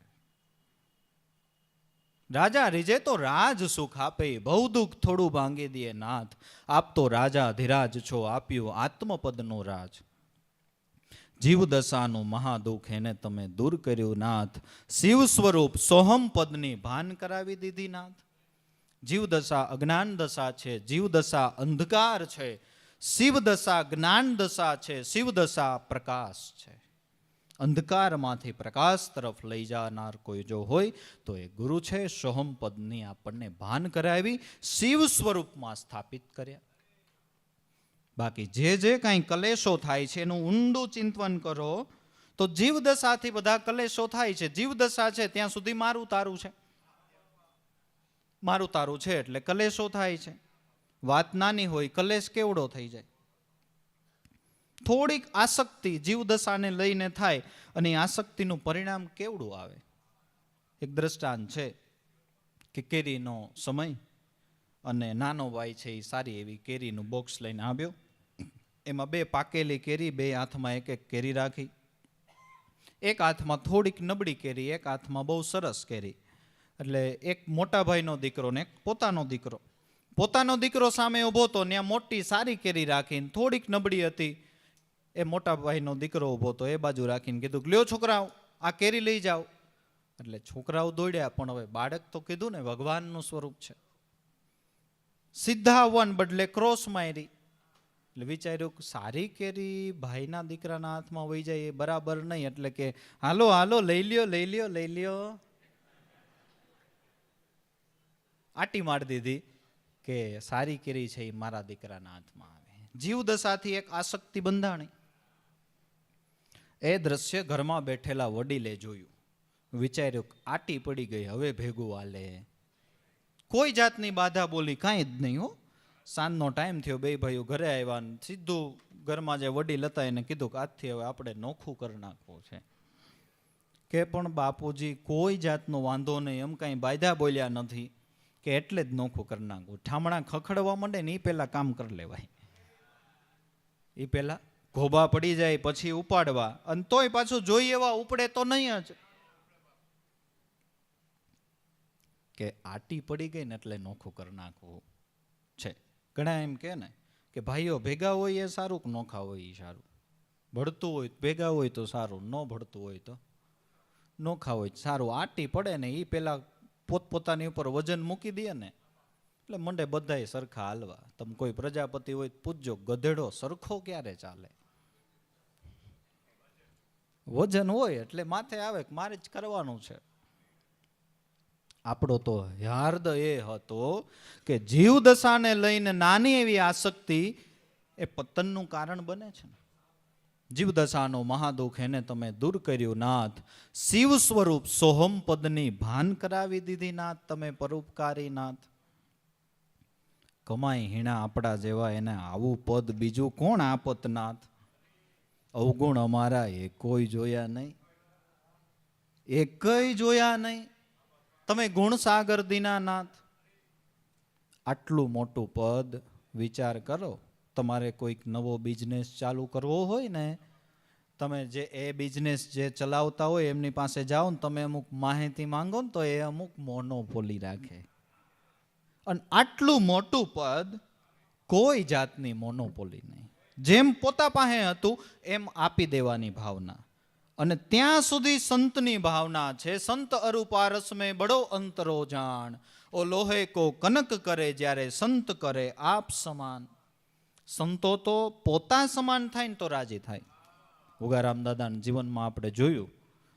રાજા રીજે તો રાજ સુખ આપે, બહુ દુઃખ થોડું ભાંગી દે નાથ. આપ તો રાજા ધીરાજ છો, આપ્યું આત્મપદનું રાજ. જીવદશાનું મહાદુઃખ એને તમે દૂર કર્યું નાથ. શિવ સ્વરૂપ સોહમ પદની ભાન કરાવી દીધી નાથ. જીવદશા અજ્ઞાન દશા છે, જીવદશા અંધકાર છે. શિવદશા જ્ઞાન દશા છે, શિવદશા પ્રકાશ છે. અંધકારમાંથી પ્રકાશ તરફ લઈ જનાર કોઈ જો હોય તો એ ગુરુ છે. સોહમ પદની આપણને ભાન કરાવી, શિવ સ્વરૂપમાં સ્થાપિત કર્યા. બાકી જે કાંઈ કલેશો થાય છે એનું ઊંડું ચિંતન કરો તો જીવદશાથી બધા કલેશો થાય છે. જીવદશા છે ત્યાં સુધી મારું તારું છે, મારું તારું છે એટલે કલેશો થાય છે. વાત નાની હોય કલેશ કેવડો થઈ જાય. થોડીક આસક્તિ જીવદશાને લઈને થાય અને આસક્તિનું પરિણામ કેવડું આવે. એક દ્રષ્ટાંત છે કે કેરીનો સમય અને નાનો ભાઈ છે એ સારી એવી કેરીનું બોક્સ લઈને આવ્યો. એમાં 2 પાકેલી કેરી, 2 હાથમાં એક કેરી રાખી. એક હાથમાં થોડીક નબળી કેરી, એક હાથમાં બહુ સરસ કેરી. એટલે એક મોટા ભાઈનો દીકરો ને એક પોતાનો દીકરો. પોતાનો દીકરો સામે ઊભો તો ત્યાં મોટી સારી કેરી રાખીને થોડીક નબળી હતી એ મોટા ભાઈનો દીકરો ઊભો તો એ બાજુ રાખીને કીધું, લ્યો છોકરાઓ આ કેરી લઈ જાઓ. એટલે છોકરાઓ દોડ્યા, પણ હવે બાળક તો કીધું ને ભગવાનનું સ્વરૂપ છે. સીધા આવવાને બદલે ક્રોસ મારી. એટલે વિચાર્યું સારી કેરી ભાઈના દીકરાના હાથમાં વહી જાય એ બરાબર નહીં, એટલે કે હાલો હાલો લઈ લ્યો લઈ લ્યો લઈ લ્યો. આટી મારી દીધી કે સારી કેરી છે એ મારા દીકરાના હાથમાં આવે. જીવદશાથી એક આસક્તિ બંધાણી. એ દ્રશ્ય ઘરમાં બેઠેલા વડીલે જોયું. વિચાર્યું આટી પડી ગઈ, હવે ભેગું હાલે. કોઈ જાતની બાધા બોલી કાંઈ જ નહીં હો. સાંજનો ટાઈમ થયો, 2 ભાઈઓ ઘરે આવ્યા, સીધું ઘરમાં જે વડીલ હતા એને કીધું કે આજથી હવે આપણે નોખું કરી નાખવું છે. કે પણ બાપુજી કોઈ જાતનો વાંધો નહીં, એમ કાંઈ બાધા બોલ્યા નથી કે એટલે જ નોખું કરી નાખવું. ઠામણા ખખડવા માંડે ને એ પહેલાં કામ કરી લેવાય, એ પહેલાં ઘોબા પડી જાય પછી ઉપાડવા, અને તોય પાછું જોઈ એવા ઉપડે તો નહીં જ. કે આટી પડી ગઈ ને એટલે નોખું કરી નાખવું છે. ઘણા એમ કે ને કે ભાઈઓ ભેગા હોય એ સારું કે નોખા હોય એ સારું. ભળતું હોય ભેગા હોય તો સારું, ન ભળતું હોય તો નોખા હોય સારું. આટી પડે ને એ પેલા પોતપોતાની ઉપર વજન મૂકી દે ને એટલે મંડે બધાય સરખા હાલવા. તમે કોઈ પ્રજાપતિ હોય પૂછજો, ગધેડો સરખો ક્યારે ચાલે? વજન હોય એટલે માથે આવે કે મારે જ કરવાનું છે. આપણો તો યાર્દ એ હતો કે જીવદશાને લઈને નાની એવી આસક્તિ એ પતનનું કારણ બને છે. જીવદશાનો મહાદુખ એને તમે દૂર કર્યું નાથ. શિવ સ્વરૂપ સોહમ પદની ભાન કરાવી દીધી નાથ, તમે પરોપકારી નાથ. કમાઈ હીણા આપણા જેવા એને આવું પદ બીજું કોણ આપત નાથ. અવગુણ અમારા એ કોઈ જોયા નહીં, એકય જોયા નહીં. તમે ગુણસાગર દીનાનાથ. આટલું મોટું પદ વિચાર કરો. તમારે કોઈક નવો બિઝનેસ ચાલુ કરવો હોય ને, તમે જે એ બિઝનેસ જે ચલાવતા હોય એમની પાસે જાઓ ને તમે અમુક માહિતી માંગો ને તો એ અમુક મોનોપોલી રાખે. અને આટલું મોટું પદ કોઈ જાતની મોનોપોલી નહીં. જેમ પોતા પાસે હતું એમ આપી દેવાની ભાવના. અને ત્યાં સુધી સંતની ભાવના છે. સંત અરુપારસ મેં બડો અંતરો જાણ, ઓ લોહે કો કનક કરે જ્યારે સંત કરે આપ સમાન. સંતો તો પોતા સમાન થાય ને તો રાજી થાય. ઉગારામ દાદાના જીવનમાં આપણે જોયું,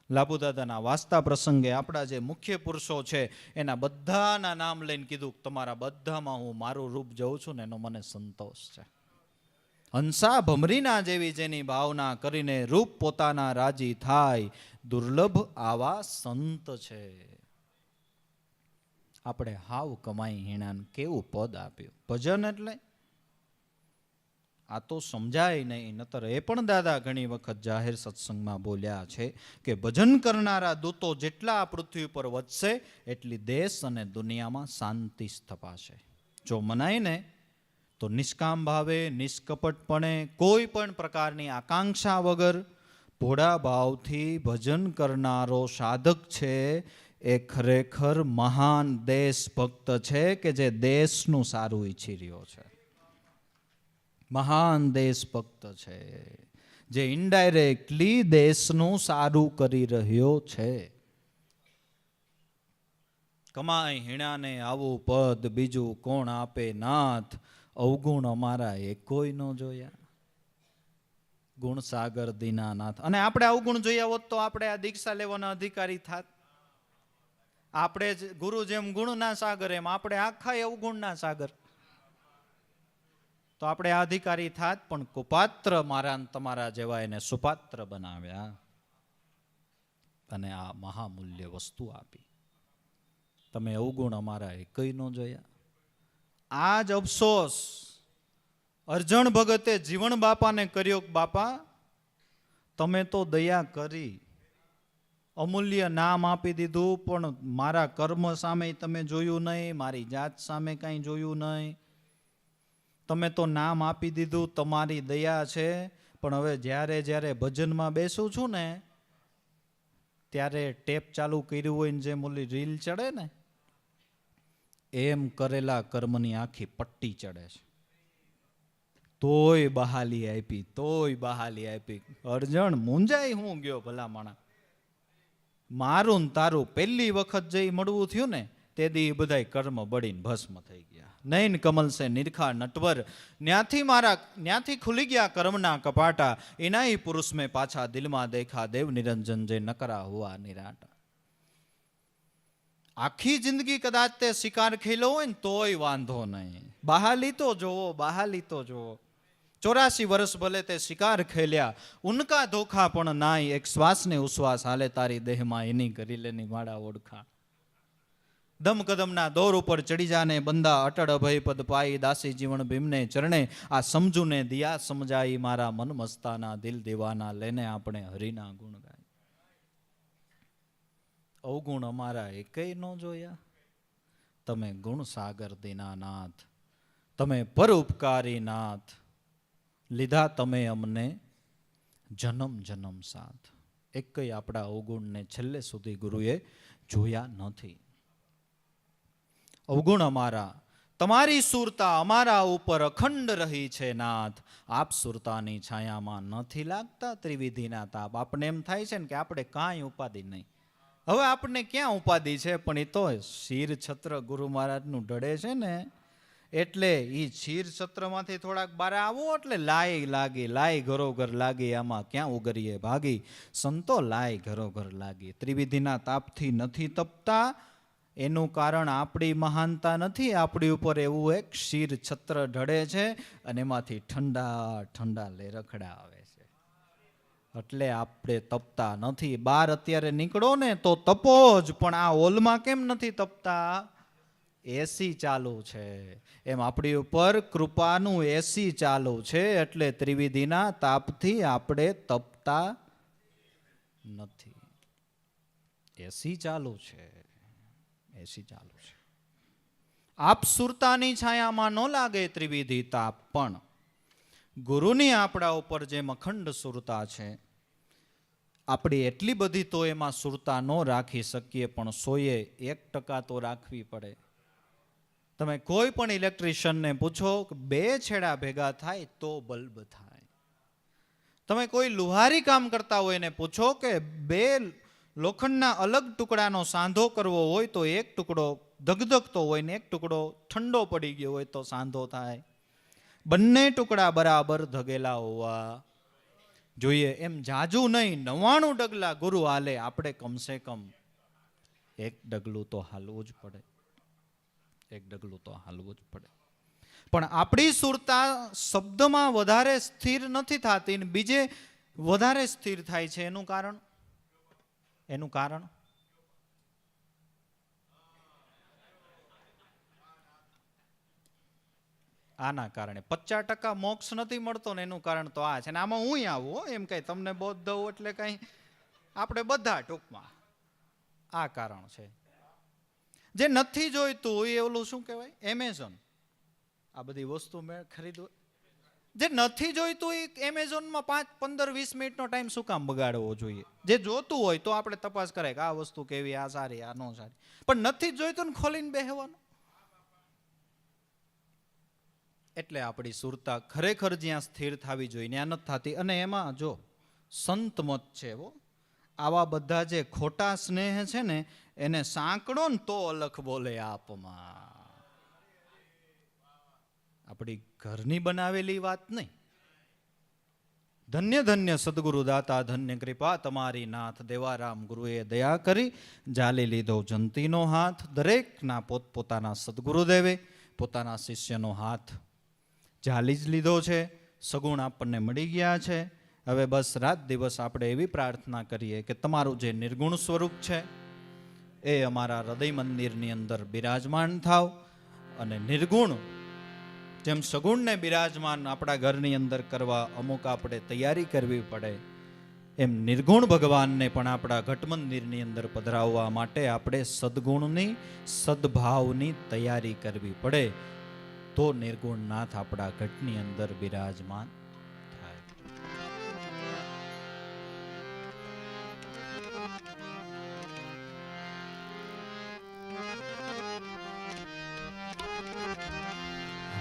લાભુ દાદાના વાસ્તા પ્રસંગે આપણા જે મુખ્ય પુરુષો છે એના બધાના નામ લઈને કીધું તમારા બધામાં હું મારું રૂપ જોઉં છું ને એનો મને સંતોષ છે. હંસા ભમરીના જેવી જેની ભાવના કરીને રૂપ પોતાના રાજી થાય, દુર્લભ આવા સંત છે. આપણે હાવ કમાઈ હીણાને કેવું પદ આપ્યું. ભજન એટલે આ તો સમજાય નહીં. નતર એ પણ દાદા ઘણી વખત જાહેર સત્સંગમાં બોલ્યા છે કે ભજન કરનારા દૂતો જેટલા આ પૃથ્વી ઉપર વધશે એટલી દેશ અને દુનિયામાં શાંતિ સ્થપાશે. જો મનાય ને તો નિષ્કામ ભાવે, નિષ્કપટપણે, કોઈ પણ પ્રકારની આકાંક્ષા વગર ભોળા ભાવથી ભજન કરનારો સાધક છે એ ખરેખર મહાન દેશભક્ત છે કે જે દેશનું સારું ઈચ્છી રહ્યો છે. મહાન દેશભક્ત છે જે ઇનડાયરેક્ટલી દેશનું સારું કરી રહ્યો છે. કમાઈ હીણાને આવું પદ બીજું કોણ આપે નાથ, અવગુણ અમારા એ કોઈ ન જોયા. ગુણસાગર દીનાનાથ. અને આપણે અવગુણ જોયા હોત તો આપણે આ દીક્ષા લેવાના અધિકારી થાત. આપણે જ, ગુરુ જેમ ગુણના સાગર એમ આપણે આખા અવગુણના સાગર. તો આપણે આ અધિકારી થાત, પણ કુપાત્ર મારા તમારા જેવા એને સુપાત્ર બનાવ્યા અને આ મહામૂલ્ય વસ્તુ આપી. તમે અવગુણ અમારા એકય ન જોયા. આ જ અફસોસ અરજણ ભગતે જીવન બાપાને કર્યો. બાપા તમે તો દયા કરી, અમૂલ્ય નામ આપી દીધું, પણ મારા કર્મ સામે તમે જોયું નહીં, મારી જાત સામે કાંઈ જોયું નહીં. તમે તો નામ આપી દીધું, તમારી દયા છે, પણ હવે જ્યારે જ્યારે ભજનમાં બેસું છું ને ત્યારે ટેપ ચાલુ કર્યું હોય ને જેમ ઓલી રીલ ચડે ને એમ કરેલા કર્મની આખી પટ્ટી ચડે છે. તોય બહાલી આપી, તોય બહાલી આપી. અરજણ મુંજાઈ હું ગયો ભલા માણા. મારું ને તારું પહેલી વખત જે મળવું થયું ને તે દી બધાય કર્મ બળીને ભસ્મ થઈ ગયા. નૈન કમલ સે નિરખા નટવર, ન્યાથી ખુલી ગયા કર્મના કપાટા. એનાય પુરુષ મેં પાછા દિલમાં દેખા દેવ નિરંજન જે નકરા હુઆ નિરાટા. આખી જિંદગી કદાચ તે શિકાર ખેલો હોય ને તોય વાંધો નહીં, બહાલી તો જોવો, બહાલી તો જોવો. 84 વર્ષ ભલે તે શિકાર ખેલ્યા, ઉનકા ધોખા પણ નાય. એક શ્વાસ ને ઉશ્વાસ હાલે તારી દેહમાં, એની કરી લેની માડા ઓળખા. દમ કદમના દોર ઉપર ચડી જાને બંદા, અટળ અભય પદ પાઈ. દાસી જીવન ભીમને ચરણે, આ સમજુને દિયા સમજાઈ. મારા મન મસ્તાના દિલ દીવાના, લેને આપણે હરિના ગુણ ગાય. અવગુણ અમારા એકેય ન જોયા. તમે ગુણ સાગર દીનાનાથ, તમે પરોપકારી નાથ. લીધા તમે અમને જન્મ જન્મ સાથ. એકેય આપણા અવગુણને છેલ્લે સુધી ગુરુએ જોયા નથી. અવગુણ અમારા, તમારી સુરતા અમારા ઉપર અખંડ રહી છે નાથ. આપ સુરતાની છાયામાં નથી લાગતા ત્રિવિધિના તાપ. આપણે એમ થાય છે ને કે આપણે કાંઈ ઉપાધિ નહીં. હવે આપણને ક્યાં ઉપાધિ છે, પણ એ તો શિર છત્ર ગુરુ મહારાજનું ઢળે છે ને, એટલે એ શિર છત્રમાંથી થોડાક બાર આવો એટલે લાય લાગી, લાય ઘરોઘર લાગી. આમાં ક્યાં ઉગરીએ ભાગી, સંતો લાય ઘરોઘર લાગી. ત્રિવિધિના તાપથી નથી તપતા, એનું કારણ આપણી મહાનતા નથી. આપણી ઉપર એવું એક શિર છત્ર ઢળે છે અને એમાંથી ઠંડા ઠંડા લેરખડા આવે છે, એટલે આપણે તપતા નથી. બાર અત્યારે નીકળો ને તો તપો જ, પણ આ હોલમાં કેમ નથી તપતા? એસી ચાલુ છે. એમ આપણી ઉપર કૃપાનું એસી ચાલુ છે, એટલે ત્રિવિધિના તાપથી આપણે તપતા નથી. એસી ચાલુ છે, એસી ચાલુ છે. આપ સુરતાની છાયામાં ન લાગે ત્રિવિધિ તાપ, પણ ગુરુની આપણા ઉપર જેમ અખંડ સુરતા છે, આપણે એટલી બધી તો એમાં સુરતા ન રાખી શકીએ, પણ 100% તો રાખવી પડે. તમે કોઈ પણ ઇલેક્ટ્રિશિયનને પૂછો કે 2 છેડા ભેગા થાય તો બલ્બ થાય. તમે કોઈ લુહારી કામ કરતા હોય એને પૂછો કે 2 લોખંડના અલગ ટુકડાનો સાંધો કરવો હોય તો એક ટુકડો ધગધગતો હોય ને એક ટુકડો ઠંડો પડી ગયો હોય તો સાંધો થાય. બંને ટુકડા બરાબર ધગેલા હોવા જોઈએ. એમ જાજુ નહીં, 99 ડગલા ગુરુ હાલે, આપણે કમસે કમ એક ડગલું તો હાલવું જ પડે, એક ડગલું તો હાલવું જ પડે. પણ આપણી સુરતા શબ્દમાં વધારે સ્થિર નથી થતી ને બીજે વધારે સ્થિર થાય છે. એનું કારણ, એનું કારણ આના કારણે 50% મોક્ષ નથી મળતો ને એનું કારણ તો આ છે. ને આમાં હું આવું એમ કઈ તમને બોધ દઉં એટલે કઈ આપણે બધા ટૂંકમાં આ કારણ છે. જે નથી જોઈતું એ ઓલું શું કહેવાય, એમેઝોન, આ બધી વસ્તુ મેં ખરીદવું. જે નથી જોઈતું એ એમેઝોનમાં 5, 15, 20 મિનિટનો ટાઈમ શું કામ બગાડવો જોઈએ? જે જોતું હોય તો આપણે તપાસ કરાય કે આ વસ્તુ કેવી, આ સારી, આ ન સારી. પણ નથી જોઈતું ને ખોલીને બેહવાનું. એટલે આપણી સુરતા ખરેખર જ્યાં સ્થિર થવી જોઈએ ત્યાં નથી થતી. અને એમાં જો સંત મત છે, આવા બધા જે ખોટા સ્નેહ છે ને એને સાંકડો ને તો અલખ બોલે આપમાં. આપણી ઘરની બનાવેલી વાત નહીં. ધન્ય ધન્ય સદગુરુ દાતા, ધન્ય કૃપા તમારી નાથ. દેવારામ ગુરુએ દયા કરી જાલી લીધો જંતીનો હાથ. દરેકના પોતપોતાના સદગુરુદેવે પોતાના શિષ્યનો હાથ ઝાલી જ લીધો છે, સગુણ આપણને મળી ગયા છે. હવે બસ રાત દિવસ આપણે એવી પ્રાર્થના કરીએ કે તમારું જે નિર્ગુણ સ્વરૂપ છે એ અમારા હૃદય મંદિરની અંદર બિરાજમાન થાવ, અને નિર્ગુણ જેમ સગુણને બિરાજમાન આપણા ઘરની અંદર કરવા અમુક આપણે તૈયારી કરવી પડે, એમ નિર્ગુણ ભગવાનને પણ આપણા ઘટ મંદિરની અંદર પધરાવવા માટે આપણે સદગુણની સદભાવની તૈયારી કરવી પડે, તો નિર્ગુણ નાથ આપણા ઘટની અંદર બિરાજમાન થાય.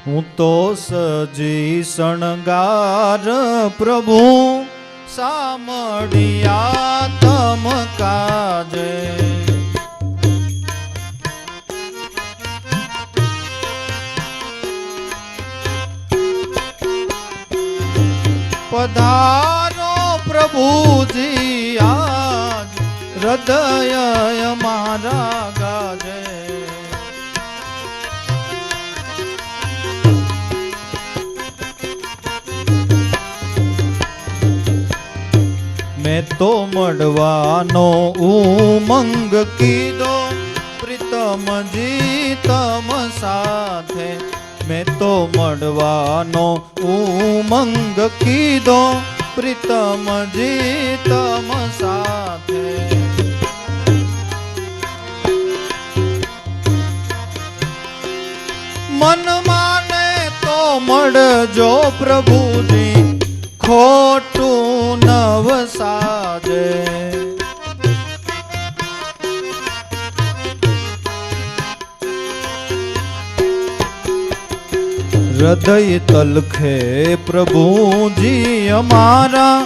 હું તો સજી શણગાર પ્રભુ સામડિયા તમ કાજે. પધારો પ્રભુજી આજ હૃદય મારા ગાજે. મેં તો મળવાનો ઉમંગ કીધો પ્રીતમજી તમ સાથે. મેં તો મળવાનો ઉમંગ કીધો પ્રીતમજી તમ સાથે. મન માને તો મળજો પ્રભુજી ખોટું નવ સાજે. હૃદય તલખે પ્રભુજી અમારા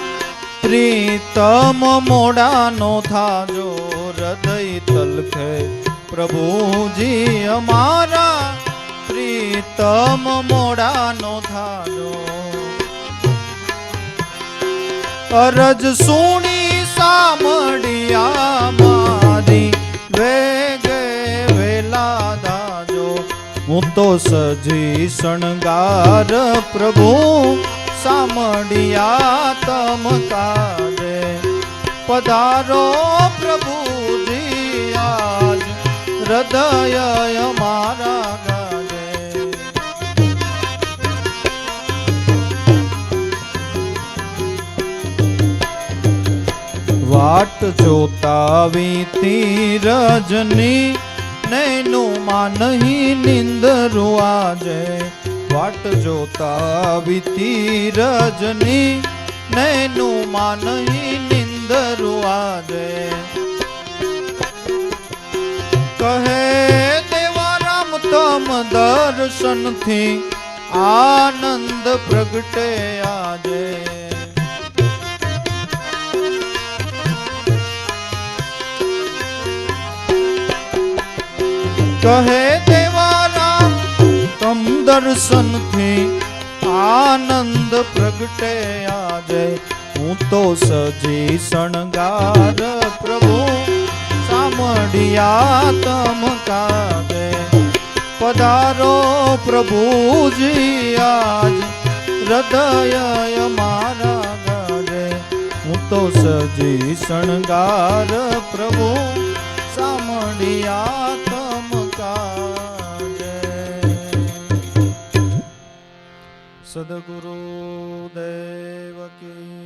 પ્રીતમ મોડાનો થાજો. હૃદય તલખે પ્રભુજી અમારા પ્રીતમ મોડાનો થાજો. અરજ સુણી સામડિયા મારી વેગે વેલા દાજો. હું તો સજી શણગાર પ્રભુ સામડિયા તમ કાજે. પધારો પ્રભુજી આજ હૃદય મારા ગાજે. વાટ જોતા વીતી રજની નૈનું માં નહીં નિંદરું આજે. વાટ જોતા વીતી રજની નૈનું માં નહીં નિંદરું આજે. કહે દેવારામ તમ દર્શનથી આનંદ પ્રગટે આજે. કહે દેવારામ તમ દર્શનથી આનંદ પ્રગટે આજે. હું તો સજી શણગાર પ્રભુ સામડિયા તમ કાજે. પધારો પ્રભુજી આજ હૃદય મારા ગાજે. હું તો સજી શણગાર પ્રભુ સામડિયા તમ કાજે. સદગુરુ દેવ કી